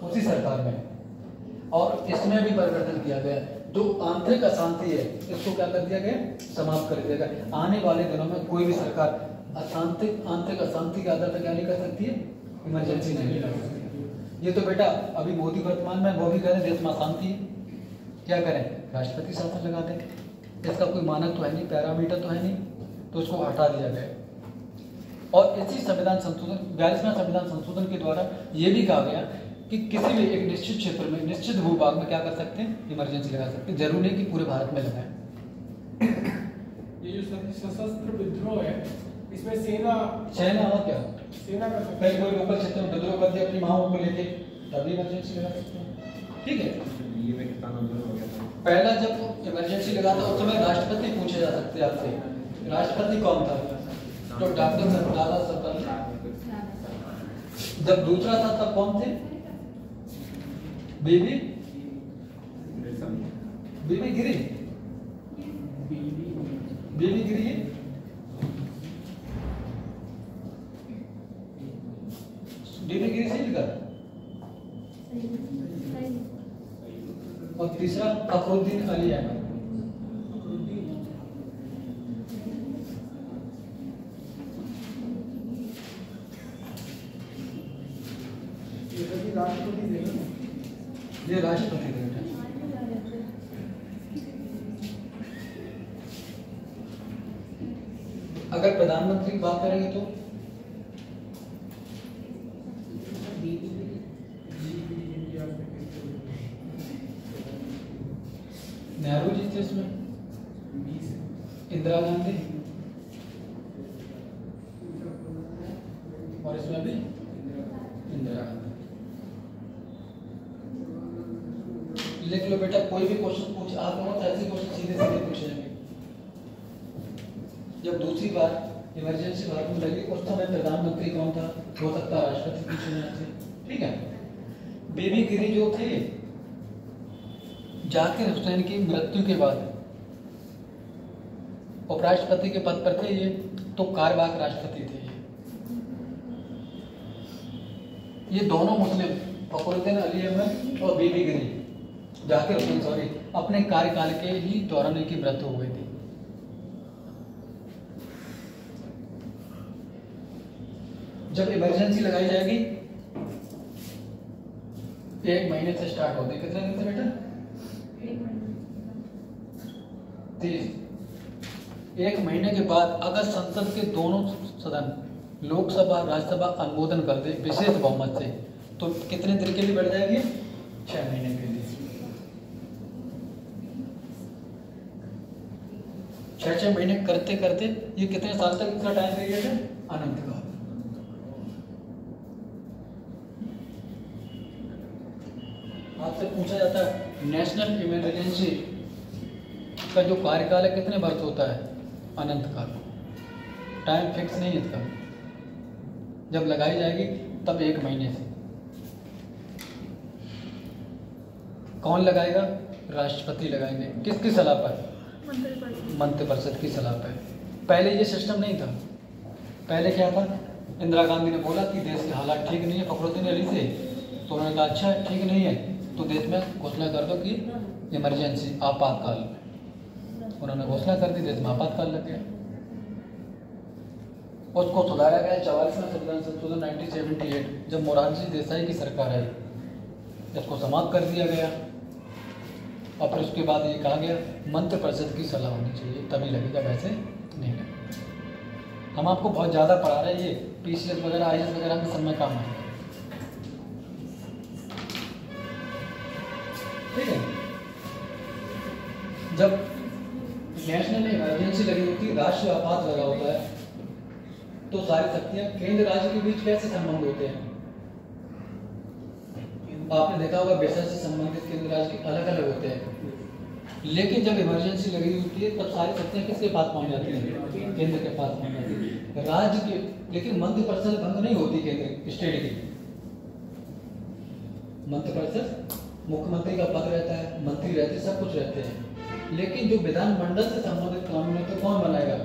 उसी सरकार में, और इसमें भी परिवर्तन किया गया। जो आंतरिक अशांति है इसको क्या कर दिया गया, समाप्त कर दिया गया। आने वाले दिनों में कोई भी सरकार आंतरिक अशांति के आधार पर क्या नहीं कर सकती है, इमरजेंसी नहीं कर सकती। ये तो बेटा अभी मोदी वर्तमान में वो भी कह रहे देश में अशांति है, क्या करें, राष्ट्रपति शासन लगा दें। इसका कोई मानक तो है नहीं, पैरामीटर तो है नहीं, तो उसको हटा दिया गया। और इसी संविधान संशोधन 42वां संविधान संशोधन के द्वारा ये भी कहा गया कि किसी भी एक निश्चित क्षेत्र में, निश्चित भूभाग में क्या कर सकते हैं, इमरजेंसी लगा सकते हैं। जरूरी नहीं कि पूरे भारत में लगाएं। ये जो सशस्त्र विद्रोह है, इसमें सेना और क्या, सेना का कई कोई लोकल क्षेत्र में विद्रोह कर दिया अपनी माओ को लेके, तभी इमरजेंसी लगा सकते हैं। ठीक है, ये में कितना आंदोलन हो गया था। पहला जब इमरजेंसी लगा था उस समय राष्ट्रपति पूछे जा सकते हैं आपसे, राष्ट्रपति कौन था, तो डॉक्टर सरदार सरोवर। जब दूसरा था तब कौन थे, बीबी गिरी, बीबी गिरी है। बीबी गिरी सही लिखा। और तीसरा फखरुद्दीन अली अहमद। ये राष्ट्रपति थे। अगर प्रधानमंत्री की बात करेंगे तो नेहरू जी थे इसमें, इंदिरा गांधी, और इसमें भी इंदिरा गांधी। लिख लो बेटा, कोई भी क्वेश्चन पूछ आप लोगों को ऐसे क्वेश्चन सीधे सीधे पूछे जाएंगे। जब दूसरी बार इमरजेंसी भारत में लगी उस समय प्रधानमंत्री कौन था, हो सकता है राष्ट्रपति पूछे जाते। ठीक है, बीबी गिरी जो थे जाकिर हुसैन की मृत्यु के बाद उपराष्ट्रपति के पद पर थे ये, तो कार्यवाहक राष्ट्रपति थे ये दोनों मुस्लिम, फखरुद्दीन अली अहमद और बीबी गिरी, जाकिर हुसैन सॉरी, अपने कार्यकाल के ही दौरान इनकी मृत्यु हो गई थी। जब इमरजेंसी लगाई जाएगी 1 महीने से स्टार्ट होती है, कितने दिन से बेटा? 30। 1 महीने के बाद अगर संसद के दोनों सदन, लोकसभा राज्यसभा अनुमोदन कर दे विशेष बहुमत से, तो कितने दिन के लिए बढ़ जाएगी? 6 महीने के लिए। 6 महीने करते करते ये कितने साल तक इसका टाइम पीरियड है? अनंत काल। आपसे पूछा जाता है नेशनल इमरजेंसी का जो कार्यकाल है कितने वर्ष होता है? अनंत काल। टाइम फिक्स नहीं है इसका, जब लगाई जाएगी तब 1 महीने से। कौन लगाएगा? राष्ट्रपति लगाएंगे। किसकी सलाह पर? मंत्रिपरिषद की सलाह पर। पहले ये सिस्टम नहीं था। पहले क्या था? इंदिरा गांधी ने बोला कि देश के हालात ठीक नहीं है फखरुद्दीन अली से, तो उन्होंने कहा अच्छा ठीक नहीं है तो देश में घोषणा कर दो कि इमरजेंसी, आपातकाल। उन्होंने घोषणा कर दी, देश में आपातकाल लग गया। उसको सुधारा गया 44वें संविधान संशोधन 1978, जब मोरारजी देसाई की सरकार आई, इसको समाप्त कर दिया गया। और फिर उसके बाद ये कहा गया मंत्रिपरिषद की सलाह होनी चाहिए तभी लगेगा, वैसे नहीं लगेगा। हम आपको बहुत ज़्यादा पढ़ा रहे हैं, ये PCS वगैरह IAS वगैरह में सब में काम आएगा। ठीक है। जब नेशनल इमरजेंसी लगी होती है, राष्ट्रीय आपात लगा होता है, तो सारी शक्तियां केंद्र राज्य के बीच कैसे संबंध होते हैं? आपने देखा होगा बेसा से संबंधित केंद्र राज्य अलग अलग होते हैं, लेकिन जब इमरजेंसी लगी होती है तब सारी शक्तियां किसके पास पहुंच जाती हैं? केंद्र के पास पहुंच जाती है। राज्य के, लेकिन मंत्रिपरिषद भंग नहीं होती केंद्र स्टेट की। मंत्रिपरिषद, मुख्यमंत्री का पद रहता है, मंत्री रहते, सब कुछ रहते हैं, लेकिन जो विधानमंडल से संबंधित कानून है तो कौन बनाएगा?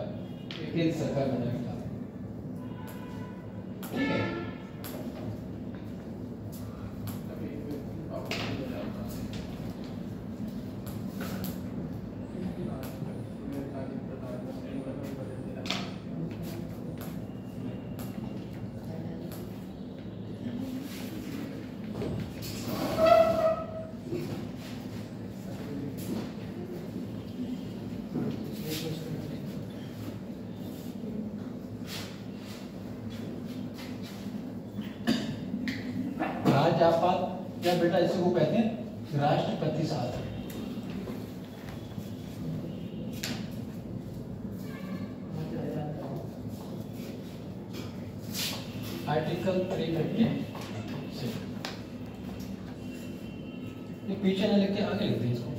केंद्र सरकार बनाएगा। ठीक है। राज्यपाल या बेटा इसी को कहते हैं राष्ट्रपति शासन। आर्टिकल 356, ये पीछे न लिख के आगे लिख दें इसको।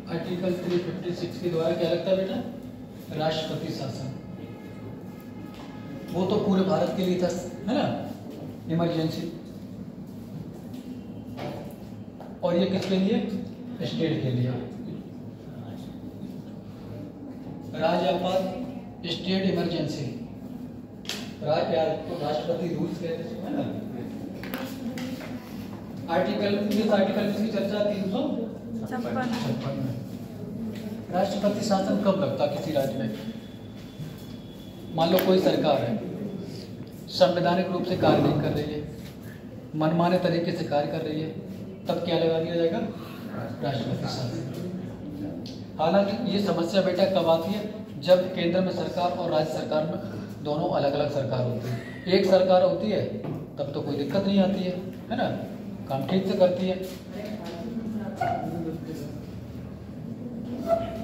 आर्टिकल 356 के द्वारा क्या लगता है बेटा? राष्ट्रपति शासन। वो तो पूरे भारत के लिए था, है ना, इमरजेंसी। और ये किसके लिए? स्टेट के लिए। राज्यपाल स्टेट इमरजेंसी, राष्ट्रपति रूल्स कहते हैं ना। आर्टिकल की चर्चा 356 में। राष्ट्रपति शासन कब लगता किसी राज्य में? मान लो कोई सरकार है, संवैधानिक रूप से कार्य नहीं कर रही है, मनमाने तरीके से कार्य कर रही है, तब क्या लगा दिया जाएगा? राष्ट्रपति शासन। हालांकि ये समस्या बेटा कब आती है? जब केंद्र में सरकार और राज्य सरकार में दोनों अलग अलग सरकार होती है। एक सरकार होती है तब तो कोई दिक्कत नहीं आती है ना, काम ठीक से करती है।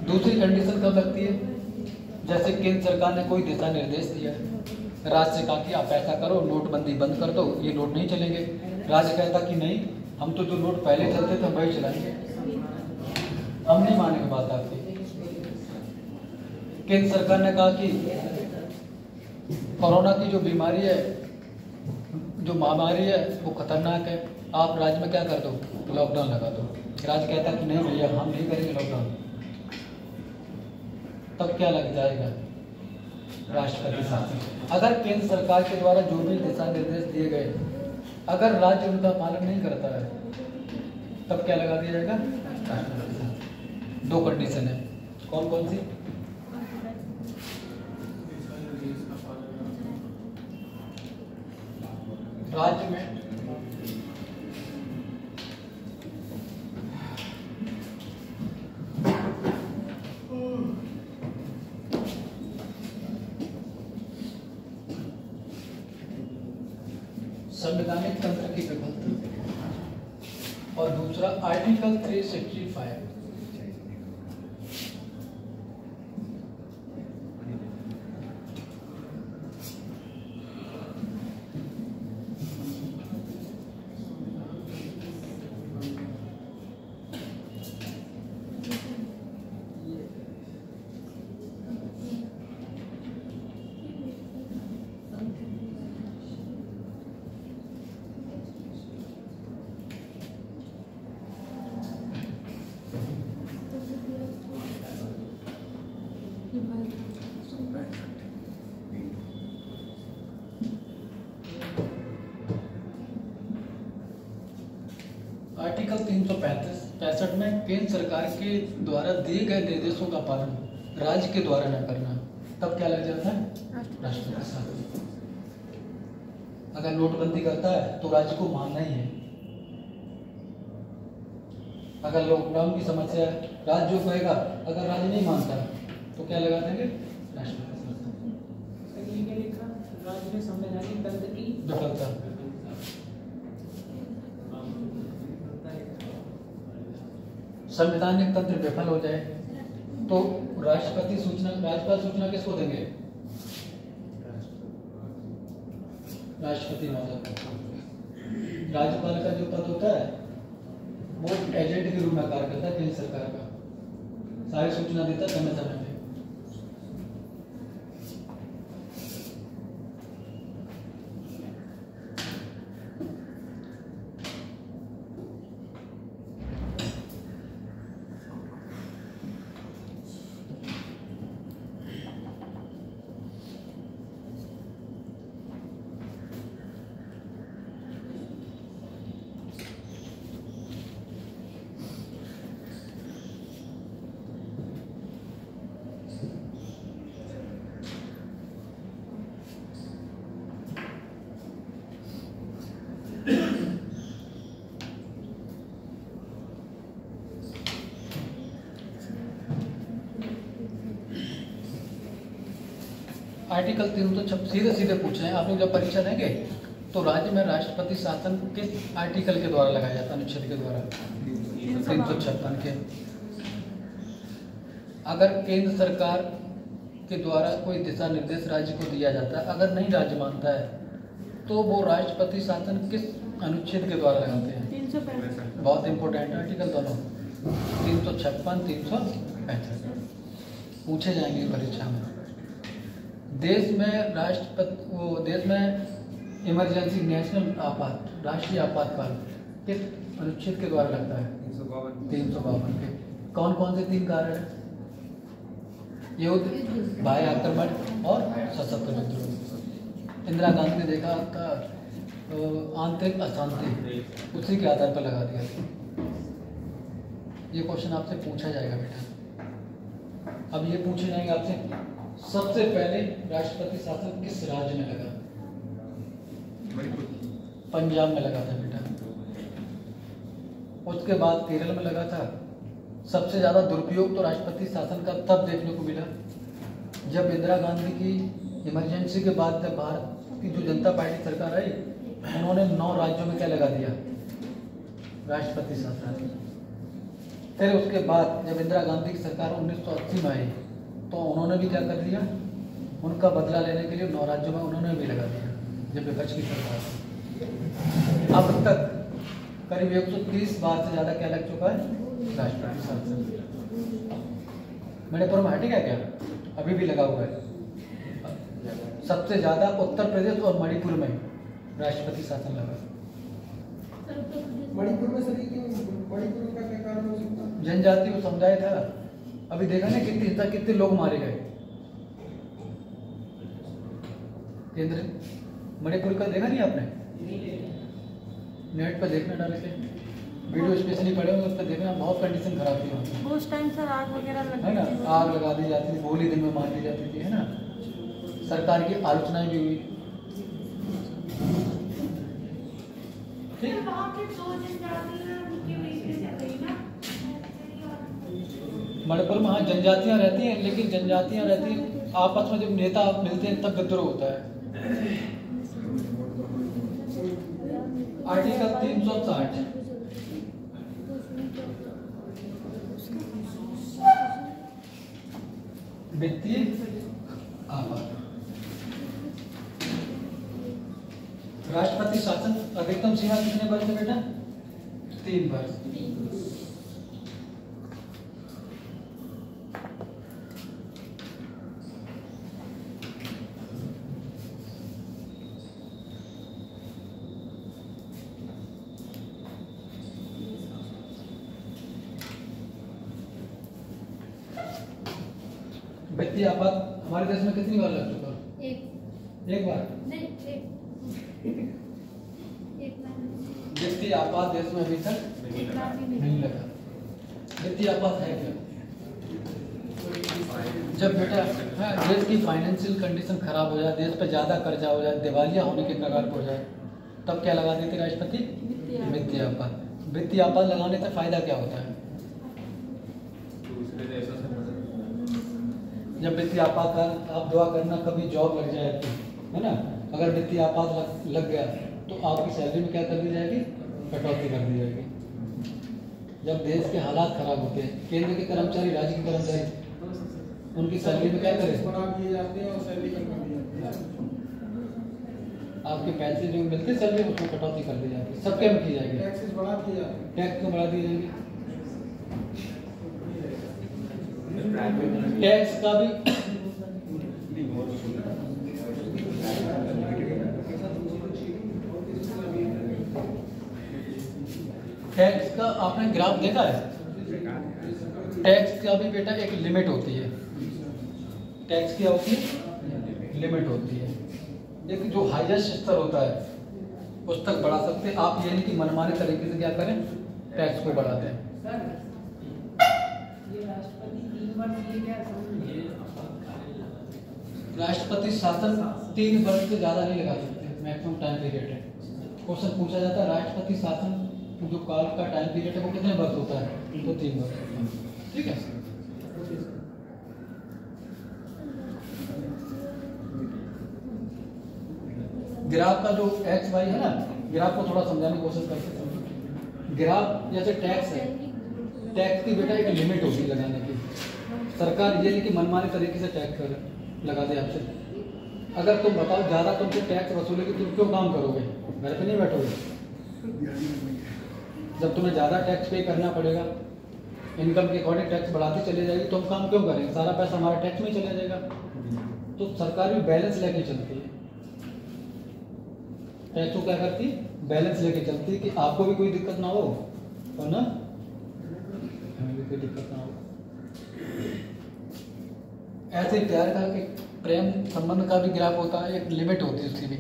दूसरी कंडीशन कब लगती है? जैसे केंद्र सरकार ने कोई दिशा निर्देश दिया है, राज्य से कहा कि आप ऐसा करो, नोटबंदी बंद कर दो, ये नोट नहीं चलेंगे। राज्य कहता कि नहीं, हम तो जो नोट पहले चलते थे वही चलाएंगे, हम नहीं मानेंगे बात आपकी। केंद्र सरकार ने कहा कि कोरोना की जो बीमारी है, जो महामारी है, वो खतरनाक है, आप राज्य में क्या कर दो, लॉकडाउन लगा दो। राज्य कहता कि नहीं भैया हम नहीं करेंगे लॉकडाउन, तब क्या लग जाएगा, राष्ट्रपति शासन। अगर केंद्र सरकार के द्वारा जो भी दिशा निर्देश दिए गए, अगर राज्य उनका पालन नहीं करता है, तब क्या लगा दिया जाएगा, राष्ट्रपति शासन। 2 कंडीशन है, कौन कौन सी? राज्य में संवैधानिक तंत्र की विफलता, और दूसरा आर्टिकल 365। आर्टिकल 365 में केंद्र सरकार के द्वारा दिए गए निर्देशों का पालन राज्य के द्वारा न करना, तब क्या लग जाता है, राष्ट्रपति शासन। अगर नोटबंदी करता है तो राज्य को मानना ही है। अगर लॉकडाउन की समस्या है, राज्य जो कहेगा, अगर राज्य नहीं मानता तो क्या लगा देंगे, राष्ट्रपति शासन। राज्य में संवैधानिक तंत्र की विफलता, संवैधानिक तंत्र विफल हो जाए तो राष्ट्रपति सूचना, राज्यपाल सूचना किसको देंगे, राष्ट्रपति महोदय। राज्यपाल का जो पद होता है वो एजेंट के रूप में कार्य करता है केंद्र सरकार का, सारी सूचना देता है समय समय पे। आर्टिकल 356 सीधे सीधे पूछ रहे हैं, आप लोग जब परीक्षा देंगे तो राज्य में राष्ट्रपति शासन किस आर्टिकल के द्वारा लगाया जाता है, अनुच्छेद के द्वारा 356 के। अगर केंद्र सरकार के द्वारा कोई दिशा निर्देश राज्य को दिया जाता है, अगर नहीं राज्य मानता है तो वो राष्ट्रपति शासन किस अनुच्छेद के द्वारा लगाते हैं, 365। बहुत इंपॉर्टेंट आर्टिकल दोनों, 356 365 पूछे जाएंगे परीक्षा में। देश में देश में इमरजेंसी, नेशनल आपात, राष्ट्रीय आपातकाल किस अनुच्छेद के द्वारा लगता है, 352 के। कौन कौन से 3 कारण हैं, युद्ध, बाह्य आक्रमण और सशस्त्र विद्रोह। इंदिरा गांधी ने देखा था आंतरिक अशांति, उसी के आधार पर लगा दिया। ये क्वेश्चन आपसे पूछा जाएगा बेटा। अब ये पूछे जाएंगे आपसे, सबसे पहले राष्ट्रपति शासन किस राज्य में लगा, पंजाब में लगा था बेटा। उसके बाद केरल में लगा था। सबसे ज्यादा दुरुपयोग तो राष्ट्रपति शासन का तब देखने को मिला जब इंदिरा गांधी की इमरजेंसी के बाद जब भारत की जो जनता पार्टी सरकार आई, उन्होंने 9 राज्यों में क्या लगा दिया, राष्ट्रपति शासन। फिर उसके बाद जब इंदिरा गांधी की सरकार 1980 में आई तो उन्होंने भी क्या कर दिया, उनका बदला लेने के लिए 9 राज्यों में उन्होंने भी लगा दिया जब विपक्ष की सरकार थी। अब तक करीब 130 बार से ज्यादा क्या लग चुका है, राष्ट्रपति शासन। मणिपुर में हटेगा क्या, अभी भी लगा हुआ है। सबसे ज्यादा उत्तर प्रदेश और मणिपुर में राष्ट्रपति शासन लगा। मणिपुर में सर ये क्यों, मणिपुर का क्या कारण हो सकता है? जनजाति को समुदाय था, अभी देखा ना कितने लोग मारे गए। केंद्र मणिपुर का देखा नहीं आपने? नेट पर देखना डाल के वीडियो स्पेशली पड़े हुए, उस पर देखना, बहुत कंडीशन खराब थी वहाँ पे। उस टाइम सर आग वगैरह लग है ना, आग लगा दी जाती थी, गोली दिन में मार दी जाती थी, है ना। सरकार की आलोचनाएं भी हुई। ठीक, मणिपुर में हाँ जनजातियां रहती हैं, लेकिन जनजातियां रहती हैं आपस में, जब नेता मिलते हैं तब विद्रोह होता है। आर्टिकल 360 वित्तीय आपात। राष्ट्रपति शासन अधिकतम सीमा कितने वर्ष है बेटा? 3 वर्ष। वित्तीय आपात हमारे देश में कितनी बार लग चुका? एक बार। नहीं, एक बार वित्तीय आपात देश में अभी तक नहीं लगा। वित्तीय आपात है क्या? जब बेटा देश की फाइनेंशियल कंडीशन खराब हो जाए, देश पे ज्यादा कर्जा हो जाए, दिवालिया होने के कगार पर हो जाए, तब क्या लगा देते राष्ट्रपति? वित्तीय आपात। वित्तीय आपात लगाने से फायदा क्या होता है? जब वित्तीय आपात का आप दुआ करना कभी जॉब लग जाए आपकी, है ना। अगर वित्तीय आपात लग गया तो आपकी सैलरी में क्या कर दी जाएगी? कटौती कर दी जाएगी। जब देश के हालात खराब होते हैं, केंद्र के कर्मचारी, राज्य के कर्मचारी, उनकी सैलरी में क्या करें? बढ़ा दिए जाते हैं और सैलरी कम कर दी जाती है। आपके पैसे जो मिलते सैलरी उसमें कटौती कर दी जाती है, सबके में की जाएगी। टैक्सेस बढ़ा दिए जाते हैं। टैक्स क्यों बढ़ा दिए जाएंगे? टैक्स का भी टैक्स का आपने ग्राफ देखा है? टैक्स का भी बेटा एक लिमिट होती है। टैक्स क्या होती है? लिमिट होती है। एक जो हाईएस्ट स्तर होता है उस तक बढ़ा सकते हैं आप, ये नहीं कि मनमाने तरीके से क्या करें, टैक्स को बढ़ा दें। राष्ट्रपति शासन 3 वर्ष से ज्यादा नहीं लगा सकते, मैक्सिमम टाइम पीरियड है। क्वेश्चन पूछा जाता है राष्ट्रपति शासन जो काल का टाइम पीरियड है वो कितने वर्ष होता है? तो 3 वर्ष होता है। ठीक है। ग्राफ का जो एक्स वाई है ना, ग्राफ को थोड़ा समझाने की कोशिश करते हैं। ग्राफ जैसे टैक्स है, टैक्स की बेटा एक लिमिट होती है लगाने की। सरकार ये नहीं कि मनमाने तरीके से टैक्स लगा दे आपसे। अगर तुम बताओ ज्यादा तुमसे टैक्स वसूलेगी, तुम क्यों काम करोगे? घर पे नहीं बैठोगे। जब तुम्हें ज्यादा टैक्स पे करना पड़ेगा, इनकम के अकॉर्डिंग टैक्स बढ़ाती चली जाएगी, तो हम काम क्यों करेंगे? सारा पैसा हमारा टैक्स में चला जाएगा। तो सरकार भी बैलेंस लेके चलती है। टैक्स को क्या करती? बैलेंस लेके चलती है कि आपको भी कोई दिक्कत ना हो और ना हमें भी कोई दिक्कत ना हो। ऐसे प्यार का कि प्रेम संबंध का भी ग्राफ होता है, एक लिमिट होती है उसकी भी।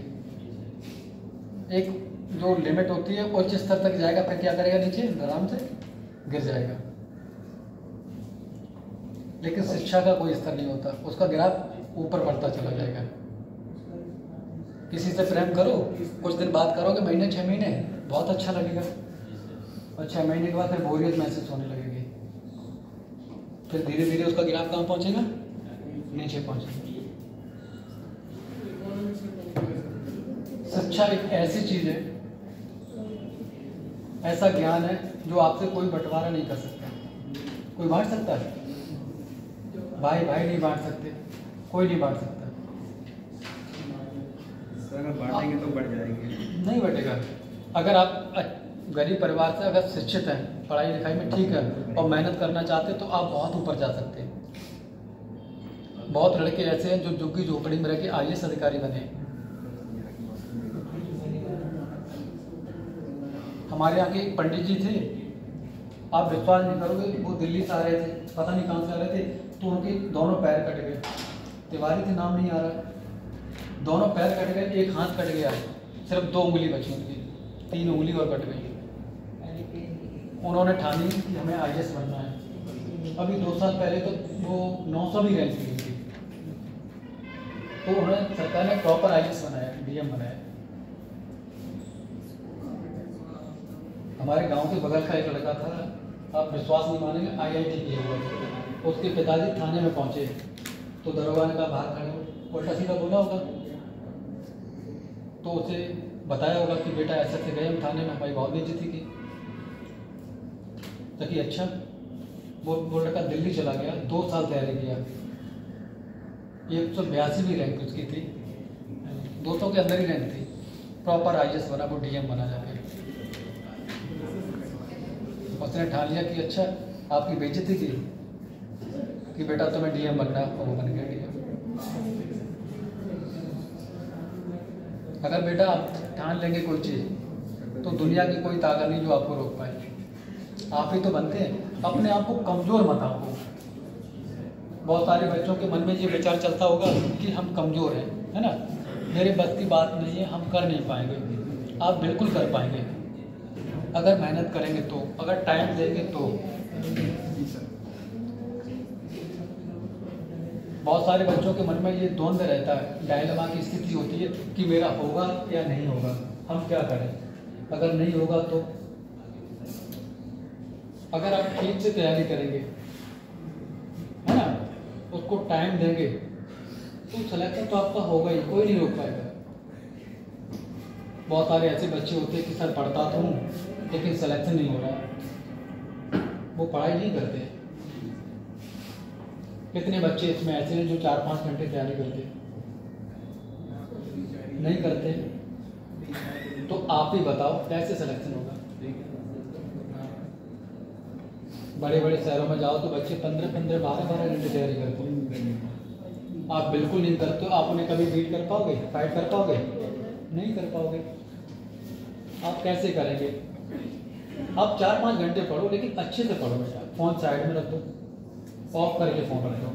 एक जो लिमिट होती है उच्च स्तर तक जाएगा, फिर क्या करेगा? नीचे आराम से गिर जाएगा। लेकिन शिक्षा का कोई स्तर नहीं होता, उसका ग्राफ ऊपर बढ़ता चला जाएगा। किसी से प्रेम करो, कुछ दिन बात करोगे, महीने 6 महीने बहुत अच्छा लगेगा, और 6 महीने के बाद फिर बोरियत महसूस होने लगेगी। फिर धीरे धीरे उसका ग्राफ कहाँ पहुंचेगा? नीचे पहुंचेगा। शिक्षा एक ऐसी चीज है, ऐसा ज्ञान है जो आपसे कोई बंटवारा नहीं कर सकता। कोई बांट सकता है? भाई भाई नहीं बांट सकते, कोई नहीं बांट सकता। अगर बांटेंगे तो बढ़ जाएंगे। नहीं बटेगा। अगर आप गरीब परिवार से अगर शिक्षित हैं, पढ़ाई लिखाई में ठीक है और मेहनत करना चाहते हैं, तो आप बहुत ऊपर जा सकते हैं। बहुत लड़के ऐसे हैं जो झुग्गी झोपड़ी में रह के IAS अधिकारी बने। हमारे यहाँ के एक पंडित जी थे, आप विश्वास नहीं करोगे, वो दिल्ली से आ रहे थे, पता नहीं कहाँ से आ रहे थे, तो उनके दोनों पैर कट गए। तिवारी थे, नाम नहीं आ रहा, दोनों पैर कट गए, एक हाथ कट गया, सिर्फ 2 उंगली बची उनकी, 3 उंगली और कट गई। उन्होंने ठानी कि हमें IAS बनना है। अभी 2 साल पहले तो वो 900 भी रैंक की थी, तो उन्हें सरकार ने प्रॉपर IAS बनाया, DM बनाया। हमारे गांव के बगल का एक लड़का था, आप विश्वास नहीं मानेंगे, IIT किया हुआ, उसके पिताजी थाने में पहुंचे तो दरोगा ने कहा बाहर खड़े हो, उल्टा सीधा बोला होगा, तो उसे बताया होगा कि बेटा ऐसे ऐसे गए हम थाने में, हमारी बहुत बेइज्जती की। तो कि अच्छा, वो लड़का दिल्ली चला गया, 2 साल तैयारी किया, 182 भी रैंक उसकी थी, 200 के अंदर ही रैंक थी, प्रॉपर IAS बना, वो DM बना जाके। उसने ठान लिया कि अच्छा आपकी बेइज्जती की कि बेटा तुम्हें DM बनना है, वो बन गया DM। अगर बेटा आप ठान लेंगे कोई चीज़ तो दुनिया की कोई ताकत नहीं जो आपको रोक पाए। आप ही तो बनते हैं, अपने आप को कमज़ोर मत आंको। बहुत सारे बच्चों के मन में ये विचार चलता होगा कि हम कमज़ोर हैं, है ना, मेरे बस की बात नहीं है, हम कर नहीं पाएंगे। आप बिल्कुल कर पाएंगे अगर मेहनत करेंगे तो, अगर टाइम देंगे तो। बहुत सारे बच्चों के मन में ये द्वंद रहता है, डायलेमा की स्थिति होती है कि मेरा होगा या नहीं होगा, हम क्या करें, अगर नहीं होगा तो। अगर आप ठीक से तैयारी करेंगे, है ना, उसको टाइम देंगे तो सिलेक्शन तो आपका होगा ही, कोई नहीं रोक पाएगा। बहुत सारे ऐसे बच्चे होते हैं कि सर पढ़ता तो हूँ लेकिन सिलेक्शन नहीं हो रहा, वो पढ़ाई नहीं करते। कितने बच्चे इसमें ऐसे हैं जो 4-5 घंटे तैयारी करते नहीं करते, तो आप ही बताओ कैसे सिलेक्शन होगा। बड़े बड़े शहरों में जाओ तो बच्चे 15-15, 12-12 घंटे तैयारी करते हैं। आप बिल्कुल नहीं करते, आप उन्हें कभी बीट कर पाओगे, फाइट कर पाओगे? नहीं कर पाओगे। आप कैसे करेंगे? आप 4-5 घंटे पढ़ो, लेकिन अच्छे से पढ़ो बेटा। फोन साइड में रख दो, ऑफ करके फोन रख दो।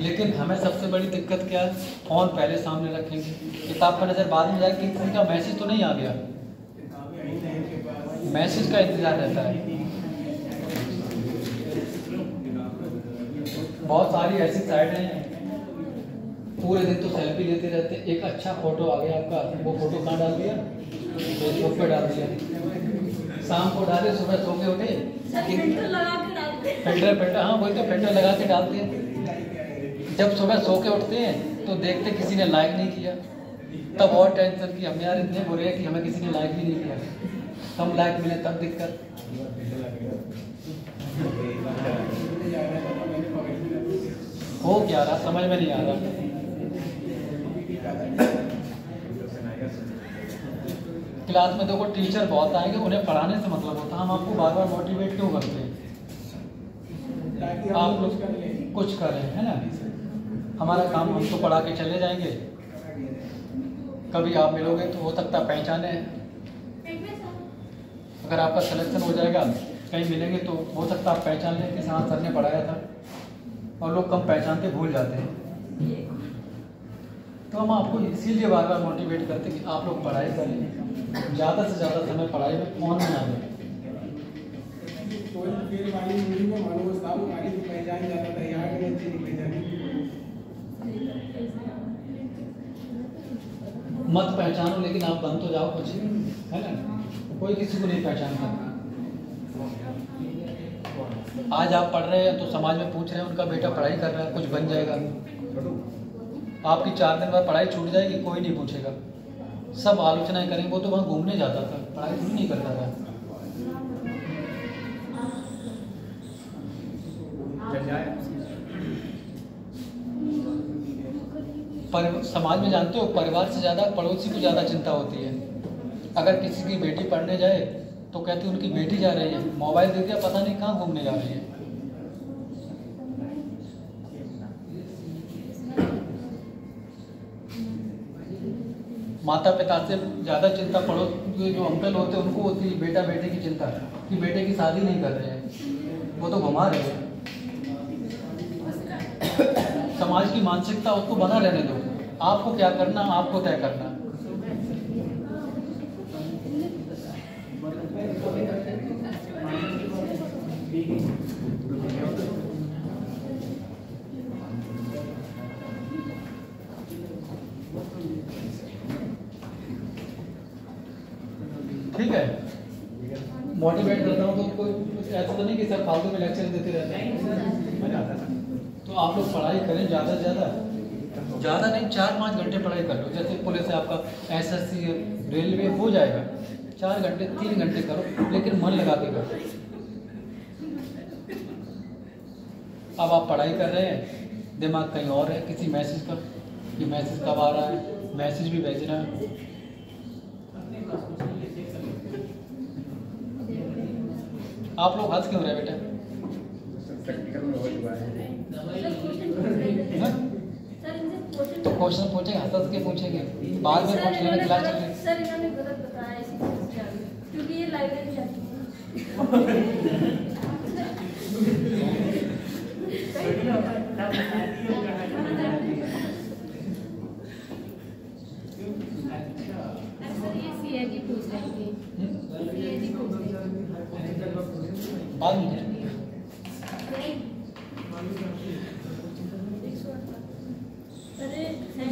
लेकिन हमें सबसे बड़ी दिक्कत क्या है, फोन पहले सामने रखेंगे, किताब पर नजर बाद में जाएगी कि किसी का मैसेज तो नहीं आ गया, मैसेज का इंतजार रहता है। बहुत सारी ऐसी साइट हैं, पूरे दिन तो सेल्फी लेते रहते, एक अच्छा फोटो आ गया आपका, वो फोटो कहाँ डाल दिया? फेसबुक पे डाल दिया। शाम को डाले, सुबह सो के उठे, फिल्टर लगा के डालते हैं। फिल्टर, हाँ वही तो, फिल्टर लगा के डालते हैं। जब सुबह सो के उठते हैं तो देखते किसी ने लाइक नहीं किया, तब और टेंशन कि हम यार इतने बुरे हैं कि हमें किसी ने लाइक भी नहीं किया, कम लाइक मिले तब दिक्कत। हो क्या रहा समझ में नहीं आ रहा। क्लास में देखो टीचर बहुत आएंगे, उन्हें पढ़ाने से मतलब होता है, हम आपको बार बार मोटिवेट क्यों करते हैं? आप लोग कुछ करें, है ना। हमारा काम, हम तो पढ़ा के चले जाएंगे, कभी आप मिलोगे तो हो सकता है पहचाने। अगर आपका सिलेक्शन हो जाएगा, कहीं मिलेंगे तो हो सकता है आप पहचान लें कि हाँ सर ने पढ़ाया था, और लोग कम पहचानते भूल जाते हैं। तो हम आपको इसीलिए बार बार मोटिवेट करते हैं कि आप लोग पढ़ाई करें, ज़्यादा से ज़्यादा समय पढ़ाई में फोन में ना दें। मत पहचानो, लेकिन आप बन तो जाओ कुछ, है ना। कोई किसी को नहीं पहचानता। आज आप पढ़ रहे हैं तो समाज में पूछ रहे हैं उनका बेटा पढ़ाई कर रहा है, कुछ बन जाएगा। आपकी 4 दिन बाद पढ़ाई छूट जाएगी, कोई नहीं पूछेगा, सब आलोचनाएं करेंगे। वो तो वहाँ घूमने जाता था, पढ़ाई थोड़ी नहीं करता था। पर समाज में जानते हो, परिवार से ज़्यादा पड़ोसी को ज़्यादा चिंता होती है। अगर किसी की बेटी पढ़ने जाए तो कहते उनकी बेटी जा रही है, मोबाइल दे दिया, पता नहीं कहाँ घूमने जा रही है। माता पिता से ज़्यादा चिंता पड़ोस के जो अंकल होते हैं उनको होती है बेटा बेटे की चिंता कि बेटे की शादी नहीं कर रहे हैं, वो तो घुमा रहे हैं। समाज की मानसिकता उसको बना रहने दो, आपको क्या करना आपको तय करना। ठीक है, मोटिवेट करता हूँ तो कोई ऐसा तो नहीं कि सर फालतू में लेक्चर देते रहते हैं। तो आप लोग पढ़ाई करें ज़्यादा से ज़्यादा नहीं 4-5 घंटे पढ़ाई कर लो। जैसे पुलिस है आपका, SSC, रेलवे हो जाएगा, 4 घंटे 3 घंटे करो, लेकिन मन लगा के करो। अब आप पढ़ाई कर रहे हैं, दिमाग कहीं और है, किसी मैसेज का, कि मैसेज कब आ रहा है, मैसेज भी भेजना है। आप लोग हंस क्यों रहे बेटा? प्रैक्टिकल में हो चुका है। तो क्वेश्चन पूछेंगे, हंस के पूछेंगे, बाद में पूछ लेंगे क्लास चल रही। सर इन्होंने गलत बताया इसी क्योंकि ये लाइब्रेरी जाती है।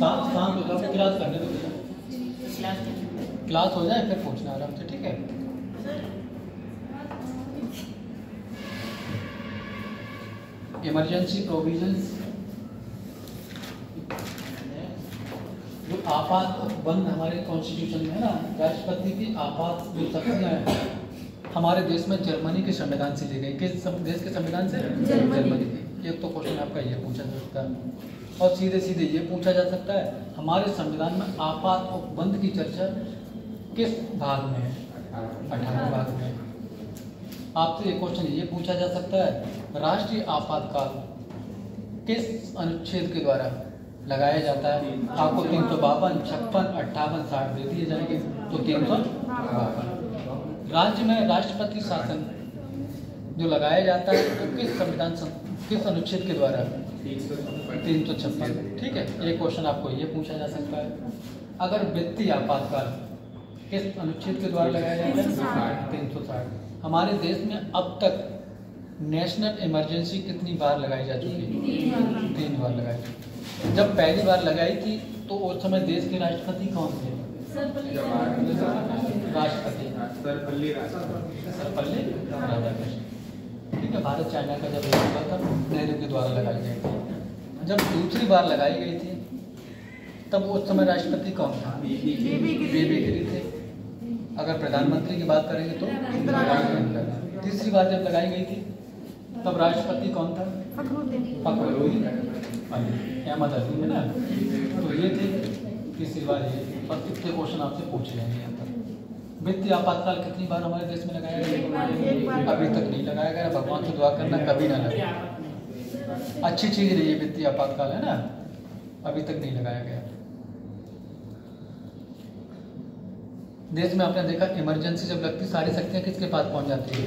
बाद में शाम को क्लास करने दो, क्लास हो जाए फिर पूछना आराम से, ठीक है। इमरजेंसी प्रोविजंस, जो आपात बंद हमारे कॉन्स्टिट्यूशन में है ना, राष्ट्रपति की आपात जो शक्तियाँ हैं हमारे देश में जर्मनी के संविधान से ली गई। किस देश के संविधान से? जर्मनी की। एक तो क्वेश्चन आपका ये पूछा जा सकता है, और सीधे सीधे ये पूछा जा सकता है हमारे संविधान में आपात और बंद की चर्चा किस भाग में है? 18वें भाग में। आपसे एक क्वेश्चन ये पूछा जा सकता है राष्ट्रीय आपातकाल किस अनुच्छेद के द्वारा लगाया जाता है? आपको 352, 56, 58, 60 दे दिए जाएंगे, तो 352। राज्य में राष्ट्रपति शासन जो लगाया जाता है तो किस संविधान किस अनुच्छेद के द्वारा? 356। ठीक है, एक क्वेश्चन आपको ये पूछा जा सकता है। अगर वित्तीय आपातकाल किस अनुच्छेद के द्वारा लगाया जाता है? 360। हमारे देश में अब तक नेशनल इमरजेंसी कितनी बार लगाई जा चुकी है? 3 बार लगाई। जब पहली बार लगाई थी तो उस समय देश के राष्ट्रपति कौन थे? राष्ट्रपति सर्वपल्ली राधाकृष्णन। ठीक है, भारत चाइना का जब हुआ था नेहरू के द्वारा लगाई गई थी। जब दूसरी बार लगाई गई थी तब उस समय राष्ट्रपति कौन था? बीबी गिरी थे। अगर प्रधानमंत्री की बात करेंगे तो तीसरी बार जब लगाई गई थी तब राष्ट्रपति कौन था? फखरुद्दीन अहमद अली, है ना। तो ये थे तीसरी बार ये, और कितने क्वेश्चन आपसे पूछे जाएंगे यहाँ पर। वित्तीय आपातकाल कितनी बार हमारे देश में लगाया गया? अभी तक नहीं लगाया गया। भगवान से दुआ करना कभी ना लगे। अच्छी चीज़ नहीं है वित्तीय आपातकाल, है ना, अभी तक नहीं लगाया गया। देश में आपने देखा इमरजेंसी जब लगती सारी शक्तियाँ किसके पास पहुंच जाती है?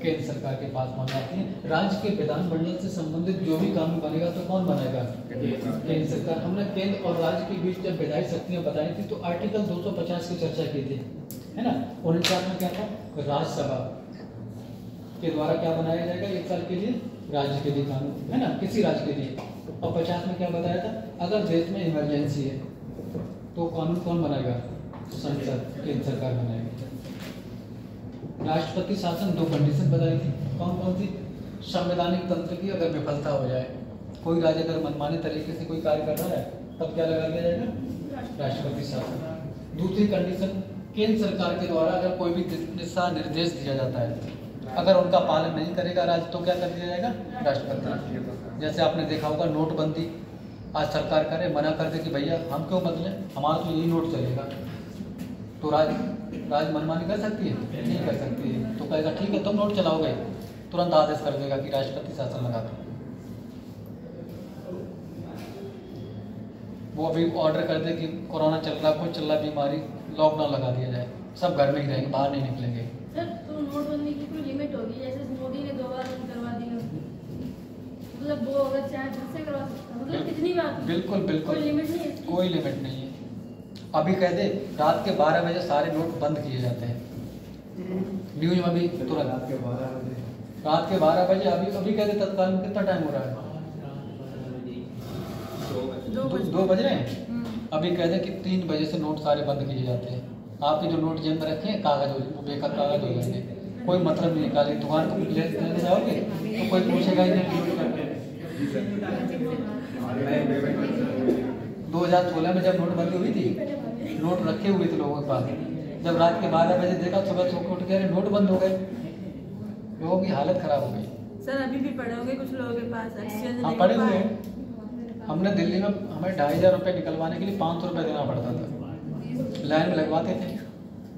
केंद्र सरकार के पास पहुंच जाती है। राज्य के विधानमंडल से संबंधित जो भी कानून बनेगा तो कौन बनाएगा? केंद्र सरकार। हमने केंद्र और राज्य के बीच जब विधायी शक्तियाँ बताई थी तो आर्टिकल 250 की चर्चा की थी, है ना। 49 में क्या था? राज्यसभा के द्वारा क्या बनाया जाएगा 1 साल के लिए? राज्य के लिए कानून, है ना, किसी राज्य के लिए। और 50 में क्या बताया था? अगर देश में इमरजेंसी है तो कानून कौन बनाएगा? संसद, केंद्र सरकार बनाएगी। राष्ट्रपति शासन 2 कंडीशन बताई थी, कौन कौन सी? संवैधानिक तंत्र की अगर विफलता हो जाए, कोई राज्य अगर मनमाने तरीके से कोई कार्य कर रहा है तब क्या लगा दिया जाएगा? राष्ट्रपति शासन। दूसरी कंडीशन, केंद्र सरकार के द्वारा अगर कोई भी दिशा निर्देश दिया जाता है, अगर उनका पालन नहीं करेगा राज्य तो क्या कर दिया जाएगा? राष्ट्रपति। जैसे आपने देखा होगा नोटबंदी आज सरकार करे, मना कर दे कि भैया हम क्यों बदलें, हमारा तो यही नोट चलेगा, तो राज्य मनमानी कर सकती है? नहीं कर सकती है। तो कहेगा ठीक है तुम नोट चलाओगे, तुरंत आदेश कर देगा कि राष्ट्रपति शासन लगा दो। वो अभी ऑर्डर कर दे कि कोरोना चल रहा, कुछ चल रहा बीमारी, लॉकडाउन लगा दिया जाए, सब घर में ही रहेंगे, बाहर नहीं निकलेंगे। सर तो नोटबंदी की कोई लिमिट होगी, जैसे मोदी ने 2 बार करवा दी, मतलब वो अगर चाहे फिर से करवा सकता, मतलब कितनी बार? बिल्कुल बिल्कुल, कोई लिमिट नहीं है? कोई लिमिट नहीं है। अभी कह दे रात के 12 बजे सारे नोट बंद किए जाते हैं, न्यूज में भी तुरंत रात के 12 बजे। अभी कह दे तत्काल में कितना टाइम हो रहा है? 2 बज रहे हैं। अभी कह दे कि 3 बजे से नोट सारे बंद किए जाते हैं। आपके जो नोट जेब में रखे हैं कागज हो, बेकार कागज हो जाएंगे, कोई मतलब नहीं निकाले। दुकान को लेने जाओगे तो कोई पूछेगा ही नहीं। 2016 में जब नोटबंदी हुई थी, नोट रखे हुए थे लोगों के पास, जब रात के 12 बजे देखा, सुबह सो उठ के नोट बंद हो गए, लोगों की हालत खराब हो गई। सर अभी भी पड़े होंगे कुछ लोगों के पास एक्सचेंज? हाँ पड़े हुए हैं। हमने दिल्ली में हमें 2500 रुपये निकलवाने के लिए 500 रुपये देना पड़ता था, लाइन में लगवाते थे।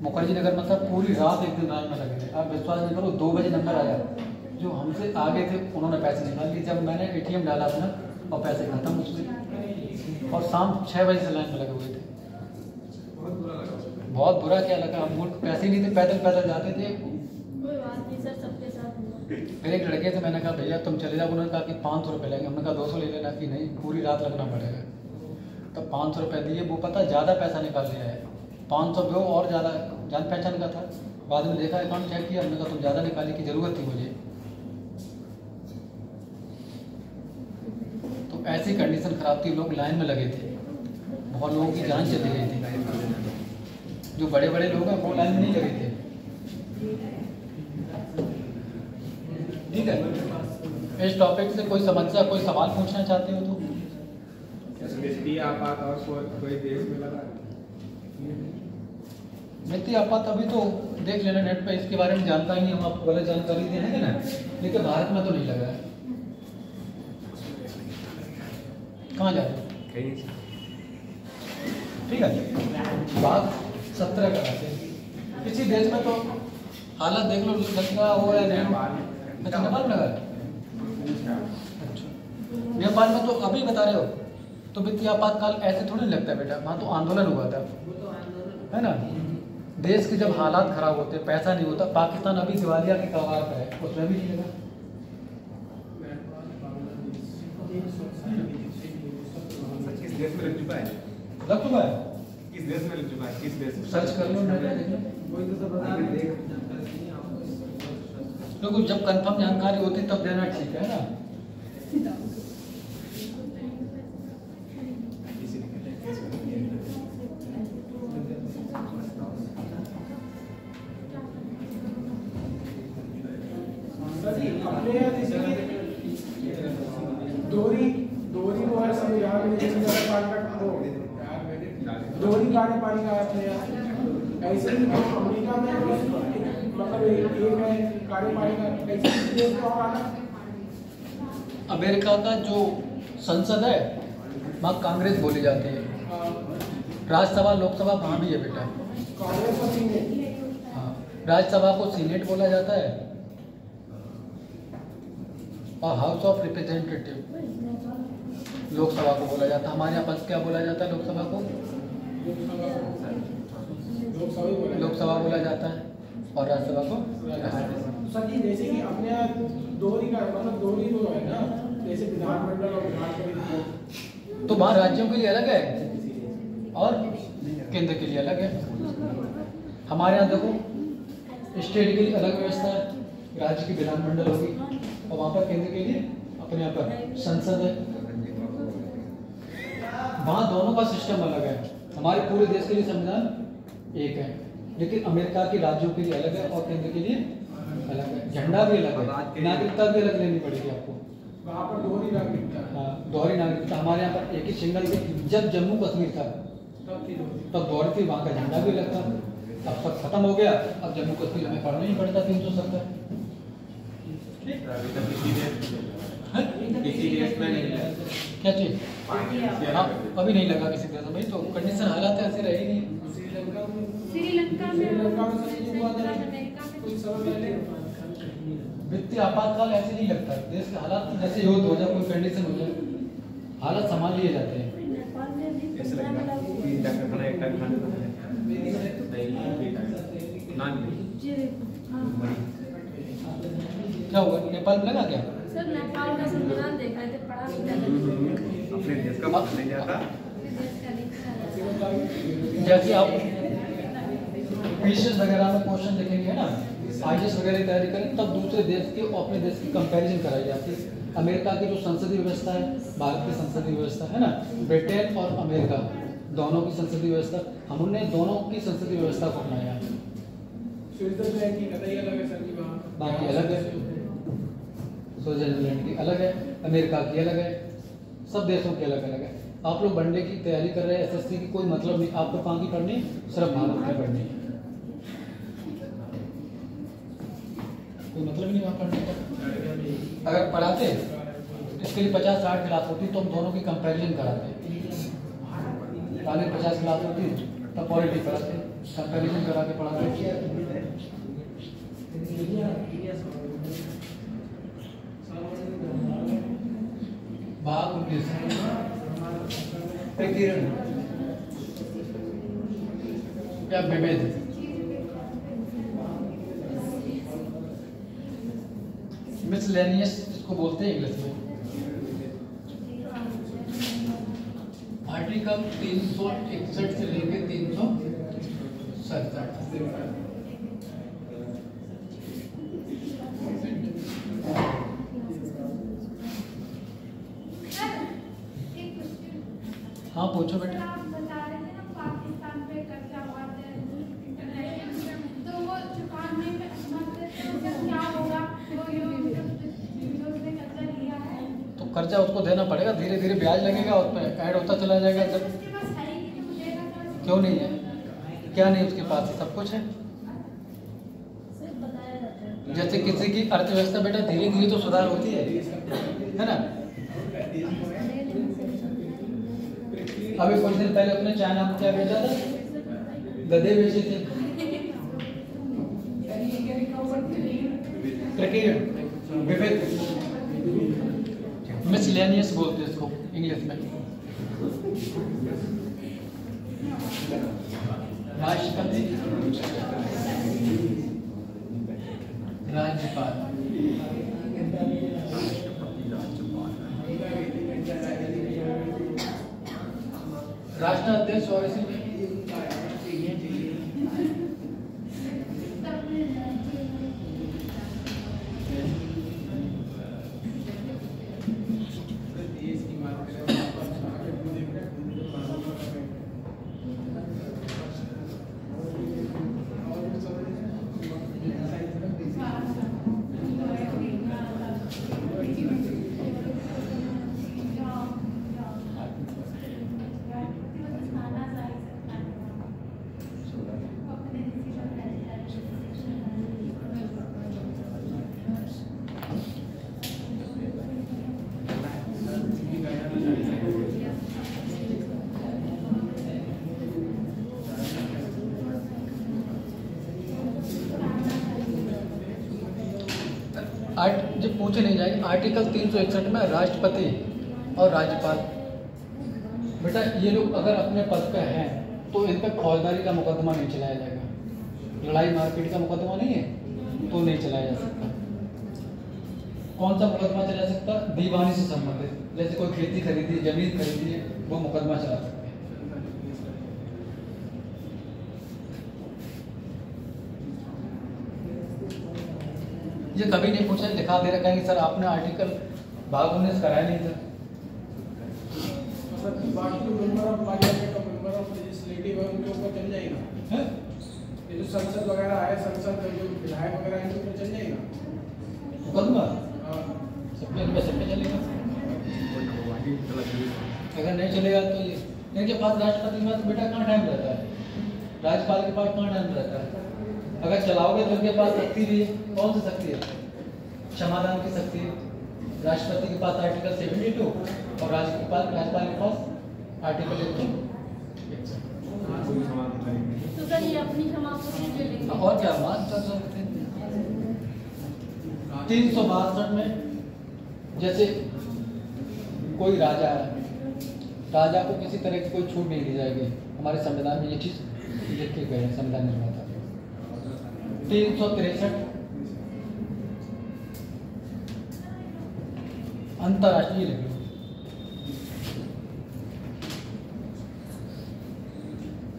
मुखर्जी नगर में सब पूरी रात एक दिन लाइन में लगे थे। आप विश्वास नहीं करो, 2 बजे नंबर आया, जो हमसे आगे थे उन्होंने पैसे निकाल लिए। जब मैंने ATM डाला अपना और पैसे खत्म उसमें, और शाम 6 बजे से लाइन में लगे हुए थे। बहुत बुरा क्या लगा, हम मुल्क पैसे ही नहीं थे, पैदल पैदल जाते थे। कोई बात नहीं सर, सबके साथ होगा। फिर एक लड़के से मैंने कहा भैया तुम चले जाओ, उन्होंने कहा कि 500 रुपये लगेंगे। हमने कहा 200 ले लेना, कि नहीं पूरी रात लगना पड़ेगा। तब 500 रुपये दिए। वो पता ज़्यादा पैसा निकाल लिया है, 500 वो और ज़्यादा जान पहचान का था। बाद में देखा, अकाउंट चेक किया, हमने कहा तुम ज़्यादा निकालने की ज़रूरत थी मुझे। तो ऐसी कंडीशन खराब थी, लोग लाइन में लगे थे, बहुत लोगों की जान चली गई थी। जो बड़े बड़े लोग हैं वो लाइन में नहीं लगे थे। ठीक है, इस टॉपिक से कोई समस्या, कोई सवाल पूछना चाहते हो तो? वित्तीय आपात और कोई देश में लगा? वित्तीय आपात अभी तो देख लेना नेट पे, इसके बारे में जानकारी नहीं, हम आपको पहले जानकारी दे हैं ना, लेकिन भारत में तो नहीं लगा है। कहाँ जा रहे हो? ठीक है, बात 17 का है। किसी देश में तो हालत देख लो, लगा हो रहा है। अच्छा, नेपाल में लगा है? अच्छा, नेपाल में तो अभी बता रहे हो तो वित्तीय आपातकाल ऐसे थोड़ी नहीं लगता है बेटा, वहाँ तो आंदोलन हुआ था, है ना। देश के जब हालात खराब होते, पैसा नहीं होता, पाकिस्तान अभी दिवालिया के कगार पर है, उसमें भी नहीं लगा। किस देश में लग चुका है? लग चुका है? किस देश में लग चुका है? किस देश में? सर्च कर लो, देखो जब कंफर्म जानकारी होती तब देना ठीक है ना। अपने यहाँ जैसे दोहरी वो है संविधान में, जैसे नगरपालिका वो दोहरी कार्यपालिका है अपने यहाँ। ऐसे ही अमेरिका में मतलब एक है कार्यपालिका, ऐसे और आना। अमेरिका का जो संसद है वहाँ कांग्रेस बोली जाती है, राज्यसभा लोकसभा वहाँ भी है बेटा। कांग्रेस और सीनेट। हाँ, राज्यसभा को सीनेट बोला जाता है और हाउस ऑफ रिप्रेजेंटेटिव लोकसभा को बोला जाता है। हमारे यहाँ पास क्या बोला जाता है? लोकसभा को लोकसभा बोला जाता है और राज्यसभा को। सर जी जैसे कि अपने यहाँ दोहरी का मतलब दोहरी वो है ना, जैसे विधानमंडल और विधान परिषद, तो वहाँ राज्यों के लिए अलग है और केंद्र के लिए अलग है। हमारे यहाँ देखो स्टेट के लिए अलग व्यवस्था है, राज्य की विधानमंडल होगी और वहाँ पर केंद्र के लिए अपने यहाँ पर संसद है। वहाँ दोनों का सिस्टम अलग है। हमारे पूरे देश के लिए संविधान एक है, लेकिन अमेरिका के राज्यों के लिए अलग है और केंद्र के लिए अलग है। झंडा भी अलग है, नागरिकता भी अलग लेनी पड़ेगी आपको। वहाँ पर दोहरी नागरिकता। हाँ, दोहरी नागरिकता। हमारे यहाँ पर एक ही सिंगल थी। जब जम्मू कश्मीर था तब दोहरी थी, वहाँ का झंडा भी अलग था। अब सब खत्म हो गया, अब जम्मू कश्मीर हमें पढ़ना ही पड़ता 370। किसी देश में नहीं लगा। क्या चीज? हाँ, अभी नहीं लगा किसी देश में। भाई तो कंडीशन हालात ऐसे रहे नहीं। श्रीलंका में कुछ समय पहले वित्तीय आपातकाल ऐसे नहीं लगता। देश के हालात जैसे युद्ध हो जाए, कोई कंडीशन हो जाए, हालात संभाल लिए जाते हैं। ऐसे लगेगा 3 टाइम का खाना 1 टाइम खाने को नान जी देखो हाँ क्या हुआ नेपाल में लगा क्या? सर नेपाल का संविधान देखा है तो पढ़ा नहीं था अपने देश का पता नहीं जाता। देश का नहीं था। जैसे आप पीसीएस वगैरह में क्वेश्चन देखेंगे ना, आईएएस वगैरह की तैयारी करें तब दूसरे देश के और अपने देश की कंपैरिजन कराई जाती है। अमेरिका की जो संसदीय व्यवस्था है, भारत की संसदीय व्यवस्था है ना, ब्रिटेन और अमेरिका दोनों की संसदीय व्यवस्था, हमने दोनों की संसदीय व्यवस्था को अपनाया है। स्विट्जरलैंड की कतई अलग है सर की बाकी अलग है, स्विट्जरलैंड की अलग है, अमेरिका की अलग है, सब देशों की अलग अलग है। आप लोग वनडे की तैयारी कर रहे हैं, एसएससी की कोई मतलब नहीं, आपको कहाँ की पढ़नी, सिर्फ भारत की पढ़नी है, कोई मतलब नहीं वहाँ पढ़ने का। अगर पढ़ाते इसके लिए 50-60 क्लास होती तो हम दोनों की कंपैरिजन कराते, पहले 50 क्लास होती तब पॉलिटी पढ़ाते, कंपैरिजन करा के पढ़ाते। भाग 19 प्रकीर्ण या विभेद, मिसलेनियस इसको बोलते हैं इंग्लिश में। आर्टिकल 361 से लेके 367। हाँ पूछो बेटा। आप बता रहे थे ना पाकिस्तान पे कर्जा हुआ है, तो वो चुकाने में असमर्थ है, तो उसका क्या होगा? वो जो उसने कर्जा लिया है तो कर्जा उसको देना पड़ेगा, धीरे धीरे ब्याज लगेगा, उस पर ऐड होता चला जाएगा। तो जब उसके पास है ही नहीं, तो देगा तो क्यों नहीं है, क्या नहीं उसके पास है, सब कुछ है। सिर्फ बताया जाता है। जैसे किसी की अर्थव्यवस्था बेटा धीरे धीरे तो सुधार होती है ना। अभी कुछ दिन पहले अपने चाइना में क्या बेचा था, गधे बेचे थे। प्रकीर्ण विभेद, मिसलेनियस बोलते हैं इसको इंग्लिश में। राष्ट्रपति, राज्यपाल, राष्ट्राध्यक्ष और इसी जब पूछे नहीं जाएंगे। आर्टिकल 361 में राष्ट्रपति और राज्यपाल, बेटा ये लोग अगर अपने पद पे हैं तो इन पर फौजदारी का मुकदमा नहीं चलाया जाएगा। लड़ाई मारपीट का मुकदमा नहीं है तो नहीं चलाया जा सकता। कौन सा मुकदमा चला सकता? दीवानी से संबंधित, जैसे कोई खेती खरीदी, जमीन खरीदी है, वो मुकदमा चला सकते हैं। ये कभी नहीं पूछा, दिखा दे रखा है कि सर आपने आर्टिकल भाग 19 कराया नहीं था। बाकी मेंबर ऑफ पार्लियामेंट और मेंबर ऑफ लेजिस्लेटिव है उनके ऊपर चल जाएगा। ये जो संसद वगैरह है, संसद में जो विधायक वगैरह हैं उनके ऊपर चल जाएगा मुकदमा, हाँ। सब पे चलेगा। अगर नहीं चलेगा तो ये इनके पास राष्ट्रपति के पास बेटा कहाँ टाइम रहता है, राज्यपाल के पास कहाँ टाइम रहता है। अगर चलाओगे तो उनके पास शक्ति भी है। कौन सी शक्ति है? क्षमादान की शक्ति है। राष्ट्रपति के पास आर्टिकल 72 और राज्यपाल के पास आर्टिकल 161। तो सर ये अपनी क्षमा को नहीं चलेंगे। और क्या मान कर सकते हैं। 362 में जैसे कोई राजा है, राजा को किसी तरह की कोई छूट नहीं दी जाएगी। हमारे संविधान में ये चीज़ लिख के गए हैं संविधान निर्माता। 363 अंतर्राष्ट्रीय लिख लो,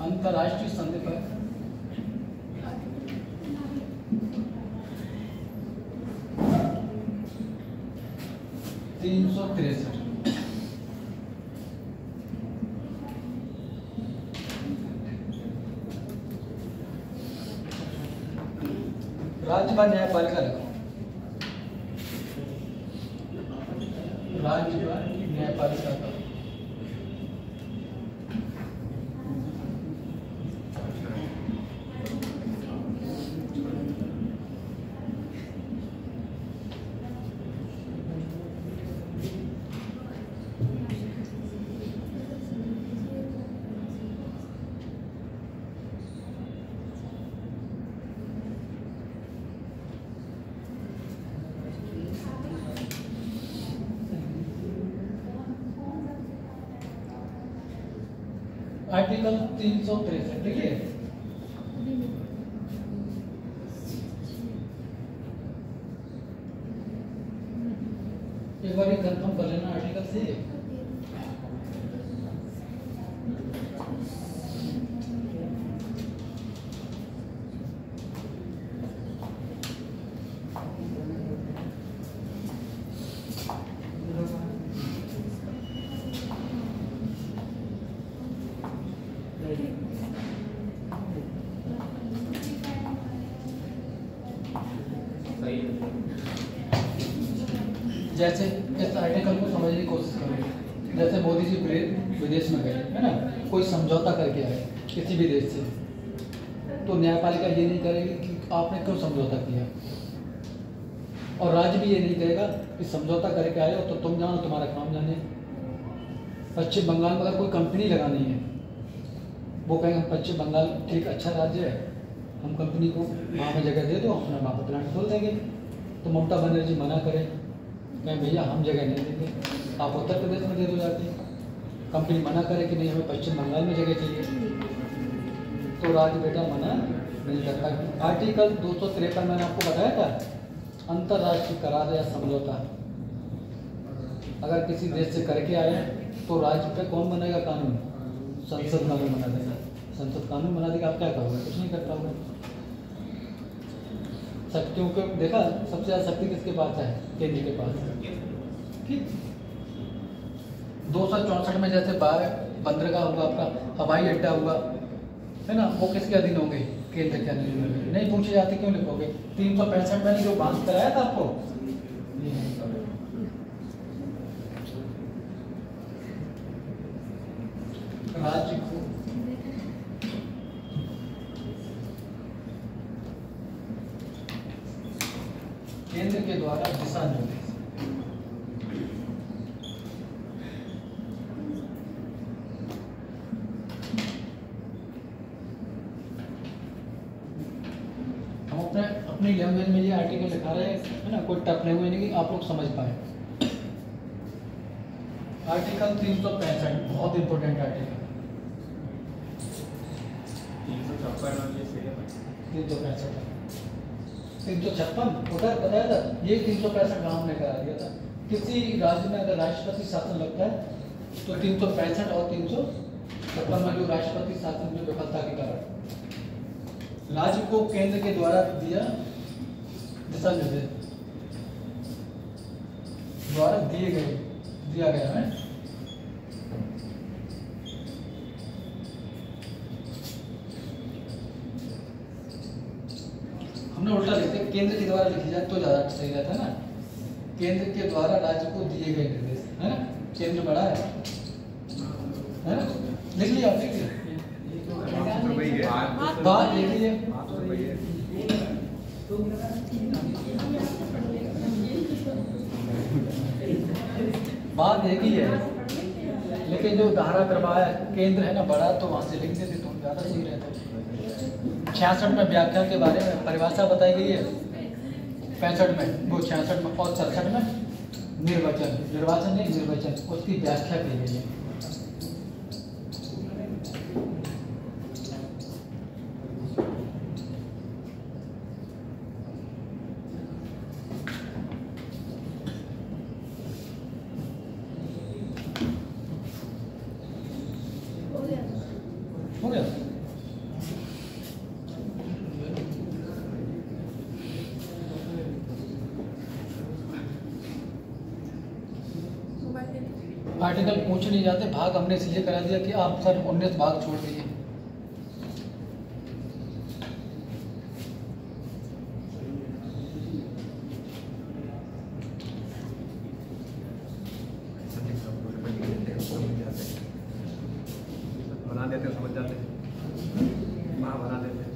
अंतर्राष्ट्रीय संधि पर राज्यसभा न्यायपालिका लिखो, राज्यसभा न्यायपालिका का आर्टिकल 363 देखिए, एक बार कंफर्म कर लेना आर्टिकल से। सही है। जैसे इस आर्टिकल को समझने की कोशिश करें। जैसे मोदी जी विदेश में गए, है ना, कोई समझौता करके आए किसी भी देश से, तो न्यायपालिका ये नहीं करेगी कि आपने क्यों समझौता किया, और राज्य भी ये नहीं कहेगा कि समझौता करके आए हो तो तुम जानो, तुम्हारा काम जाने। पश्चिम बंगाल में अगर कोई कंपनी लगानी है, वो कहेंगे पश्चिम बंगाल ठीक अच्छा राज्य है, हम कंपनी को वहाँ पर जगह दे दो, अपना वहाँ पर प्लांट खोल देंगे। तो ममता बनर्जी मना करें, कहें भैया हम जगह नहीं देंगे, आप उत्तर प्रदेश में दे दो जाके। कंपनी मना करे कि नहीं हमें पश्चिम बंगाल में जगह चाहिए, तो राज्य बेटा मना नहीं करता। आर्टिकल 253 मैंने आपको बताया था, अंतर्राष्ट्रीय करार या समझौता अगर किसी देश से करके आए तो राज्य पे कौन बनेगा कानून? संसद कानून बना देगा। संसद कानून बना देगा, आप क्या करोगे? कुछ नहीं कर पाओगे। शक्तियों को देखा, सबसे ज़्यादा शक्ति किसके पास है? केंद्र के पास। ठीक, 264 में जैसे 12 हुआ आपका हवाई अड्डा हुआ, है ना, वो किसके अधीन होंगे? केंद्र के अधीन होंगे। नहीं पूछे जाते क्यों लिखोगे? 365 में जो बांध कराया था आपको, राज्य को केंद्र के द्वारा दिशा निर्देश हम अपनी लैंग्वेज में ये आर्टिकल लिखा रहे हैं, है ना, कोई टफ लैंग्वेज नहीं, आप लोग समझ पाए। आर्टिकल 365 बहुत इंपॉर्टेंट आर्टिकल। 356 उधर बताया था, ये 365 गांव ने करा दिया था। किसी राज्य में अगर राष्ट्रपति शासन लगता है तो 365 और 356 में जो राष्ट्रपति शासन में विफलता के कारण राज्य को केंद्र के द्वारा दिया दिशा निर्देश द्वारा दिया गया है। हमने उल्टा लिखते, केंद्र के द्वारा लिखी जाए तो ज्यादा सही रहता है ना। केंद्र के द्वारा राज्य को दिए गए निर्देश, है ना, केंद्र बड़ा है ना, लिख लिया, लिख लिया। बात देखिए, बात एक ही है, लेकिन जो धारा प्रवाह केंद्र है ना बड़ा, तो वहां से लिख देते तो ज्यादा सही रहता। 66 में व्याख्या के बारे में परिभाषा बताई गई है, 65 में, वो 66 में और 67 में निर्वाचन नहीं निर्वचन, उसकी व्याख्या की गई है। हो गया। आर्टिकल पूछ नहीं जाते, भाग हमने इसलिए करा दिया कि आप सर 19 भाग छोड़ दिए। बना देते समझ जाते, माँ बना देते।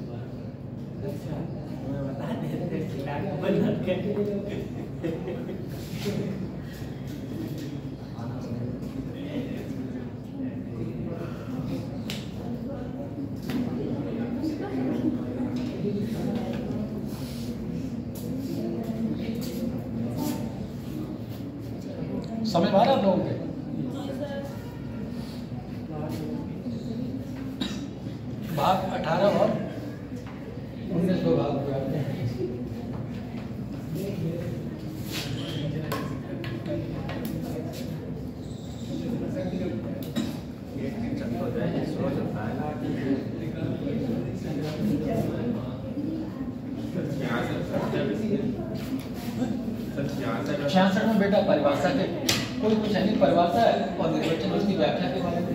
समझ में आ रहा है आप लोगों के? भाग 18 और 19 को भाग हुआ है। छियासठ में बेटा परिभाषा के कोई कुछ है नहीं, परिभाषा है और निर्वचन उसकी व्याख्या के बारे में।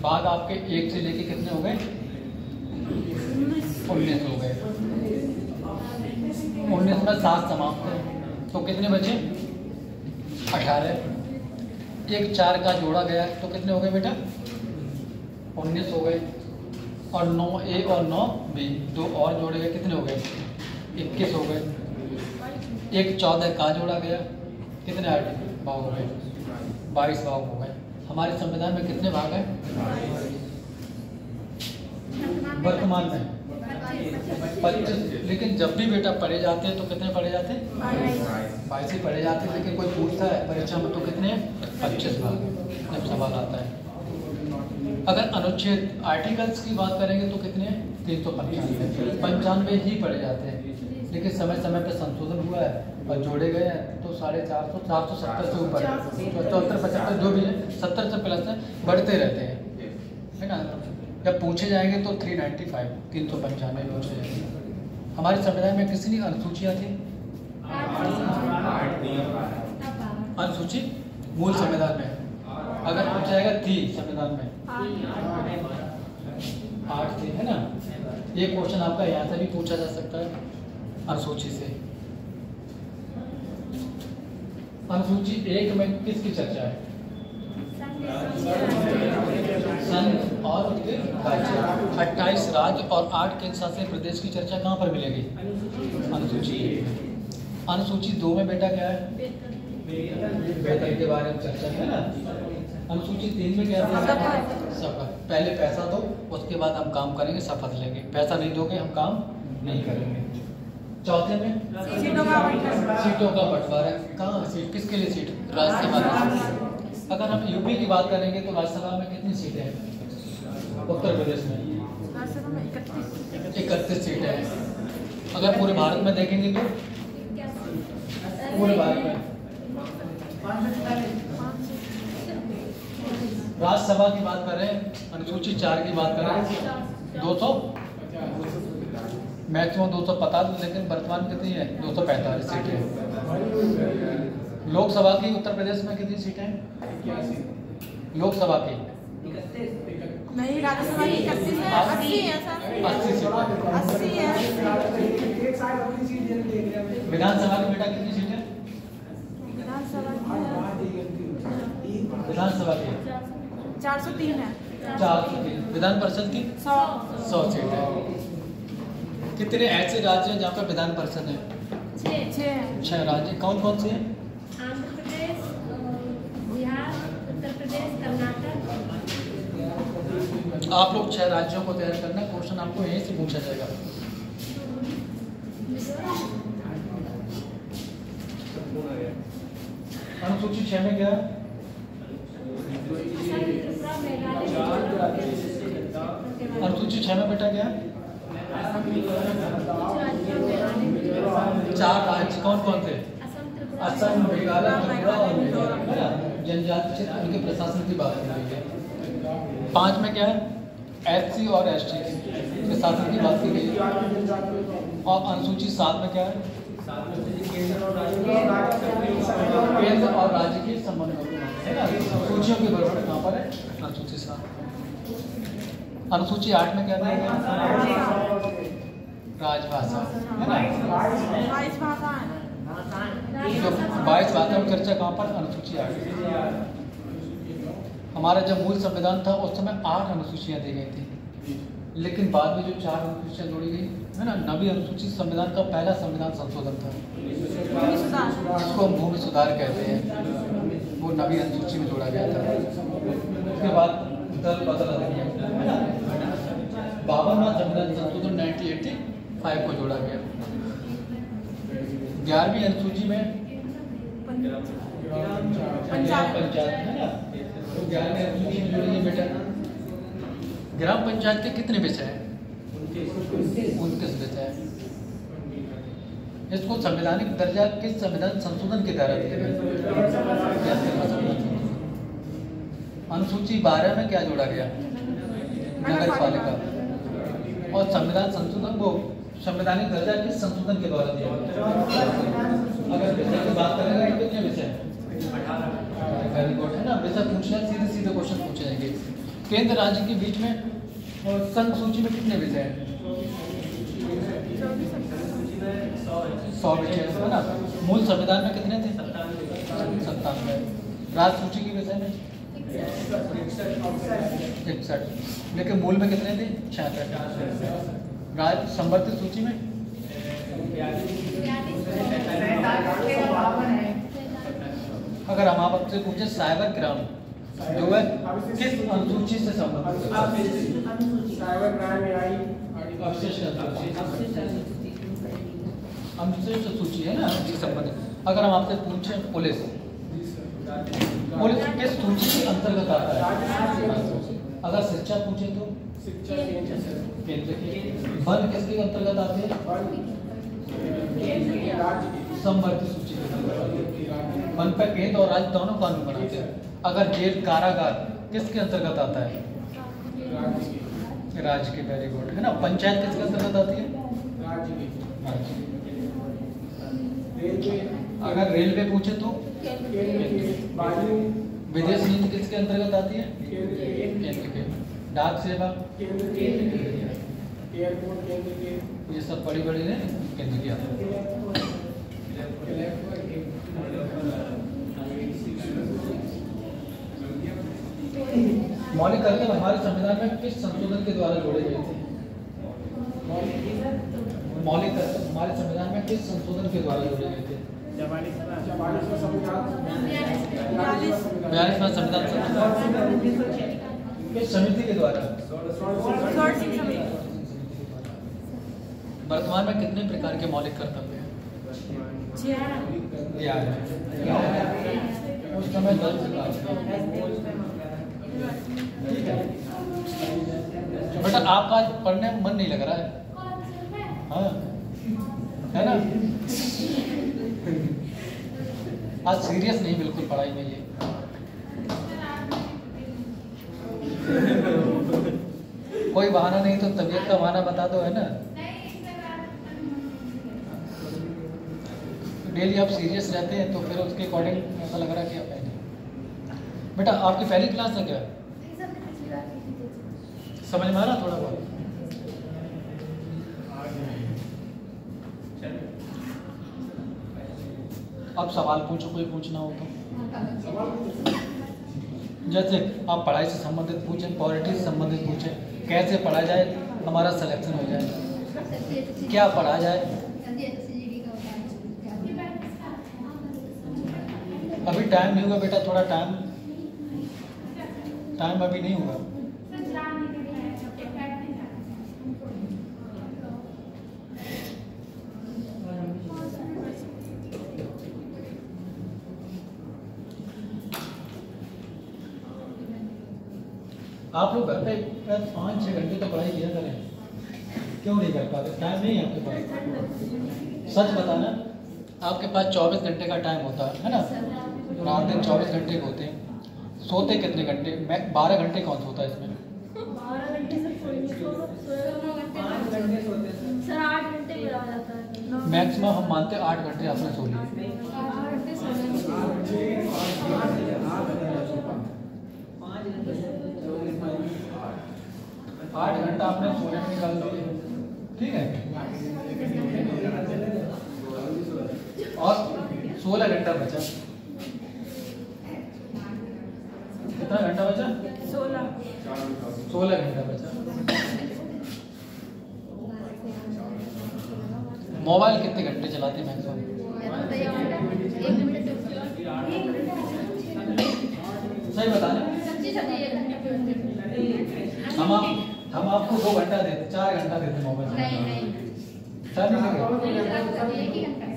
भाग आपके 1 से लेके कितने हो गए? 19 हो गए। 19 में 7 समाप्त है तो कितने बचे? 18। एक 4 का जोड़ा गया तो कितने हो गए बेटा? 19 हो गए। और 9A और 9B 2 और जोड़े गए, कितने हो गए? 21 हो गए। एक 14 का जोड़ा गया, कितने भाग हो गए? 22 भाग हो गए। हमारे संविधान में कितने भाग हैं वर्तमान में? 25। लेकिन जब भी बेटा पढ़े जाते हैं तो कितने पढ़े जाते हैं? 22 ही पढ़े जाते हैं। लेकिन कोई पूछता है परीक्षा में तो कितने? 25 भाग जब सवाल आता है। अगर अनुच्छेद आर्टिकल्स की बात करेंगे तो कितने? 395 ही पढ़े जाते हैं। लेकिन समय समय पर संशोधन हुआ है और जोड़े गए हैं तो 450, 470 से ऊपर 74, 75 जो भी है 70 से प्लस है, बढ़ते रहते हैं, है ना। जब पूछे जाएंगे तो 395 395 पूछे जाएंगे। हमारे संविधान में कितनी अनुसूचियाँ थी? अनुसूची मूल संविधान में अगर पूछा जाएगा थी संविधान में 8 थी, है ना। ये क्वेश्चन आपका यहाँ से भी पूछा जा सकता है अनुसूची से। अनुसूची 1 में किसकी चर्चा है? संघ और उसके राज्य। 28 राज्य और 8 केंद्र शासित प्रदेश की चर्चा कहाँ पर मिलेगी? अनुसूची 1। अनुसूची 2 में बेटा क्या है? वेतन के बारे में चर्चा है ना। अनुसूची 3 में क्या है? शपथ। पहले पैसा दो, उसके बाद हम काम करेंगे, शपथ लेंगे। पैसा नहीं दोगे हम काम नहीं करेंगे। चौथे में सीटों का बंटवारा। कहाँ सीट? किसके लिए सीट? राज्यसभा की। अगर हम यूपी की बात करेंगे तो राज्यसभा में कितनी सीटें हैं? उत्तर प्रदेश में 31 सीटें हैं। अगर पूरे भारत में देखेंगे तो पूरे भारत में राज्यसभा की बात करें, अनुसूची 4 की बात करें 200 मैक्सिमम 250, लेकिन वर्तमान कितनी है? 245 सीटें हैं। लोकसभा की उत्तर प्रदेश में कितनी सीटें हैं? लोकसभा की नहीं, राज्यसभा की 31 है, 80 है सर, 80 सीटें। 80 है। विधानसभा की बेटा कितनी सीटें? विधानसभा की 403 है। 403। विधान परिषद की 100 सीटें। कितने ऐसे राज्य हैं जहाँ पर विधान परिषद है? 6 राज्य। कौन कौन से हैं? आंध्र प्रदेश, बिहार, उत्तर प्रदेश, कर्नाटक। आप लोग 6 राज्यों को तैयार करना। क्वेश्चन आपको यहीं से पूछा जाएगा। अनुसूची 6 में क्या है? अनुसूची 6 में बेटा क्या है? 4 राज्य कौन कौन थे? असम, मेघालय, त्रिपुरा और मिजोरम, है ना? जनजाति क्षेत्र उनके प्रशासन की बात की गई है। 5 में क्या है? SC और ST के शासन की बात की गई है। और अनुसूची 7 में क्या है? केंद्र और राज्य के संबंध है ना? सूचियों के बराबर कहाँ पर है? अनुसूची 7। अनुसूची 8 में क्या दिया गया? राजभाषा, है ना? जो 22 भाषाओं की चर्चा कहाँ पर? अनुसूची 8। हमारा जब मूल संविधान था उस समय 8 अनुसूचियाँ दी गई थी, लेकिन बाद में जो 4 अनुसूचियाँ जोड़ी गई है ना, नवी अनुसूची संविधान का पहला संविधान संशोधन था, जिसको हम भूमि सुधार कहते हैं, वो नवी अनुसूची में जोड़ा गया था। उसके बाद दल बदल अधिनियम, है ना, 52वां संविधान संशोधन 1985 को जोड़ा गया। 11वीं अनुसूची में पंचायत, है ना, तो 11वीं अनुसूची में जोड़ी है बेटा। ग्राम पंचायत के कितने विषय हैं? 29 विषय हैं। इसको संवैधानिक दर्जा किस संविधान संशोधन के द्वारा दिया गया? अनुसूची 12 में क्या जोड़ा गया? नगर पालिका। और संविधान संशोधन को संवैधानिक दर्जा किस संशोधन के द्वारा दिया गया? अगर विषय की बात करेंगे तो कितने विषय हैं? वेरी गुड, है ना? विषय पूछना, सीधे सीधे क्वेश्चन पूछे जाएंगे। केंद्र राज्य के बीच में और संघ सूची में कितने विषय हैं? 100 विषय, है ना? मूल संविधान में कितने थे? 97। राज्य सूची के विषय में 61, लेकिन मूल में कितने थे? 66। राज्य संवर्धित सूची में अगर हम आपसे पूछे साइबर क्राइम जो है किस अनुसूची से संबंधित है? साइबर क्राइम आई अनुसूची सूची है ना, इससे संबंधित। अगर हम आपसे पूछे पुलिस किस सूची के अंतर्गत आता है? अगर शिक्षा पूछे तो केंद्र की। वन किसके अंतर्गत आते हैं? संवर्धित सूची के अंतर्गत। वन पर केंद्र और राज्य दोनों कानून बनाते हैं। अगर जेल कारागार किसके अंतर्गत आता है? राज्य के। वेरी गुड, है ना? पंचायत किसके अंतर्गत आती है? अगर रेलवे पूछे तो विदेश नीति किसके अंतर्गत आती है? केंद्र के। डाक सेवा ये सब बड़ी बड़ी है केंद्र की आती है। मौलिक कर्तव्य हमारे संविधान में किस संशोधन के द्वारा जोड़े गए थे? मौलिक कर्तव्य हमारे संविधान में किस संशोधन के द्वारा जोड़े गए थे? 42वां संविधान संशोधन किस समिति के द्वारा? वर्तमान में कितने प्रकार के मौलिक कर्तव्य हैं? उस समय 10 प्रकार। बेटा आपका आज पढ़ने में मन नहीं लग रहा है? हाँ, है ना? आज सीरियस नहीं बिल्कुल पढ़ाई में। ये कोई बहाना नहीं तो तबीयत का बहाना बता दो, है ना? डेली आप सीरियस रहते हैं तो फिर उसके अकॉर्डिंग ऐसा लग रहा है कि आप नहीं। बेटा आपकी पहली क्लास है क्या? समझ में आ रहा थोड़ा बहुत? अब सवाल पूछो, कोई पूछना हो तो। जैसे आप पढ़ाई से संबंधित पूछें, पॉलिटिक्स से संबंधित पूछें, कैसे पढ़ा जाए हमारा सिलेक्शन हो जाए, क्या पढ़ा जाए। अभी टाइम नहीं हुआ बेटा, थोड़ा टाइम अभी नहीं हुआ। आप लोग घर पे 5-6 घंटे तो पढ़ाई किया करें, क्यों नहीं कर पाते? टाइम नहीं है आपके पास। सच बताना, आपके पास 24 घंटे का टाइम होता है ना? रात दिन 24 घंटे के होते हैं, सोते कितने घंटे? 12 घंटे कौन सोता है इसमें? 12 घंटे से सर 8 घंटे भी आ जाता है। मैक्सिमम हम मानते हैं 8 घंटे आपने सो लिए। 8 घंटा आपने सोने में निकाल दिए, ठीक है? और 16 घंटा बचा। कितना घंटा बचा? 16 घंटा बचा। मोबाइल कितने घंटे चलाते हैं मैक्सिमम? सही बताना। हम आपको 2 घंटा देते, 4 घंटा देते मोबाइल।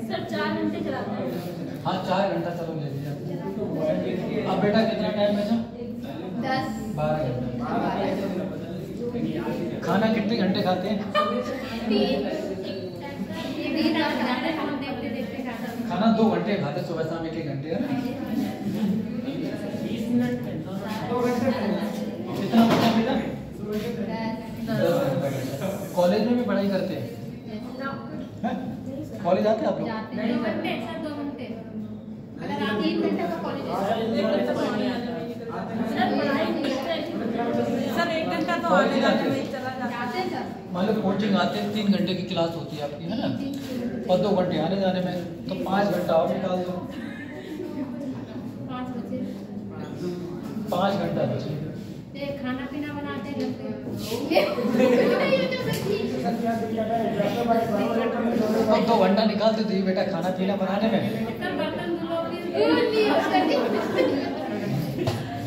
सर 4 घंटे चलाते हैं। हाँ 4 घंटा चलो ले लिया। अब बेटा कितना टाइम बचा? 12 घंटे। खाना कितने घंटे खाते हैं? खाना 2 घंटे खाते, सुबह शाम 1-1 घंटे है। कितना बचा बेटा? 10 घंटा। कॉलेज में भी पढ़ाई करते हैं? कॉलेज आते हैं आप लोग? सर 1 घंटा तो आने जाने में ही चला जाता है। मान लो कोचिंग आते हैं, 3 घंटे की क्लास होती है आपकी, है ना? और 2 घंटे आने जाने में, तो 5 घंटा और निकाल दो। 5 घंटा बचे। खाना पीना बनाते हैं अब 2 घंटा निकालते थे बेटा खाना पीना बनाने में,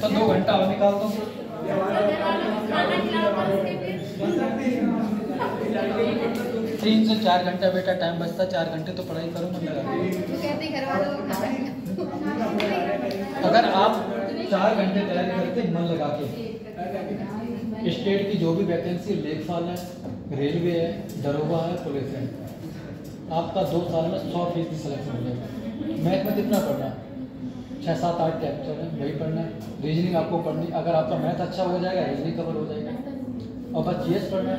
तो 2 घंटा और निकाल दो। 3 से 4 घंटा बेटा टाइम बचता, 4 घंटे तो पढ़ाई करो मन लगा। अगर आप 4 घंटे तैयारी करते मन लगा के, स्टेट की जो भी वैकेंसी, लेखपाल है, रेलवे है, दरोगा है, पुलिस है, आपका 2 साल में 100% सिलेक्शन हो जाएगा। मैथ में कितना पढ़ना? 6-7-8 चैप्टर है, वही पढ़ना है। रीजनिंग आपको पढ़नी, अगर आपका मैथ अच्छा हो जाएगा रीजनिंग कवर हो जाएगा। और बस जीएस पढ़ना है,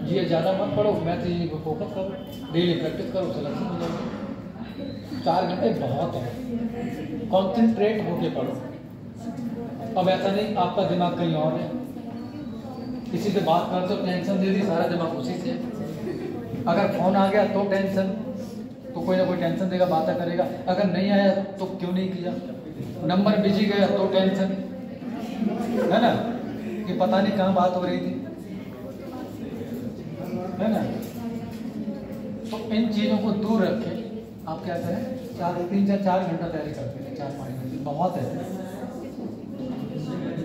जीएस ज़्यादा मत पढ़ो, मैथ रीजनिंग को फोकस करो, डेली प्रैक्टिस करो, सिलेक्शन हो जाएगा। 4 घंटे बहुत है, कॉन्सेंट्रेट होके पढ़ो। अब ऐसा नहीं आपका दिमाग कहीं और है, किसी से बात करते हो टेंशन दे दी, सारा दिमाग उसी से। अगर फोन आ गया तो टेंशन, तो कोई ना कोई टेंशन देगा, बातें करेगा। अगर नहीं आया तो क्यों नहीं किया, नंबर बिजी गया तो टेंशन, है ना? कि पता नहीं कहाँ बात हो रही थी, है ना? तो इन चीज़ों को दूर रखें। आप क्या करें, 3-4 घंटा तैयारी करते हैं, 4-5 घंटे बहुत है।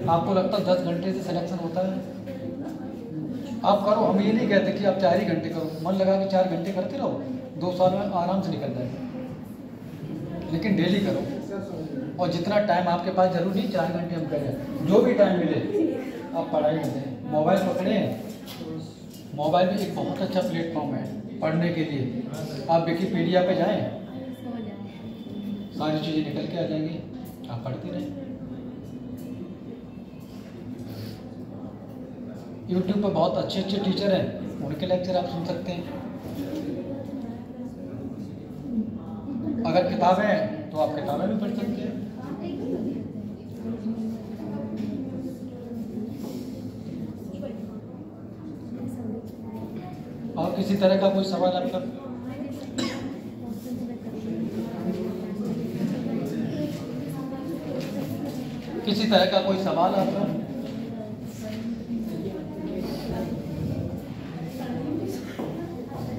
आपको लगता है 10 घंटे से सिलेक्शन होता है? आप करो, हम ये नहीं कहते कि आप 4 ही घंटे करो, मन लगा के 4 घंटे करते रहो, 2 साल में आराम से निकल जाएगा। लेकिन डेली करो, और जितना टाइम आपके पास जरूरी नहीं 4 घंटे हम करें, जो भी टाइम मिले आप पढ़ाई में दें। मोबाइल पकड़े, मोबाइल भी एक बहुत अच्छा प्लेटफॉर्म है पढ़ने के लिए। आप विकिपीडिया पे जाएं, सारी चीज़ें निकल के आ जाएंगी, आप पढ़ते रहें। यूट्यूब पर बहुत अच्छे अच्छे टीचर हैं, उनके लेक्चर आप सुन सकते हैं। अगर किताबें हैं तो आप किताबें भी पढ़ सकते हैं। और किसी तरह का कोई सवाल आपका? किसी तरह का कोई सवाल आपका?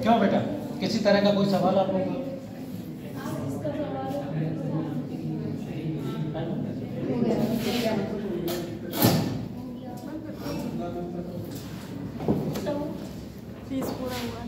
क्यों बेटा, किसी तरह का कोई सवाल आप लोगों का? फीस पूरा हुआ।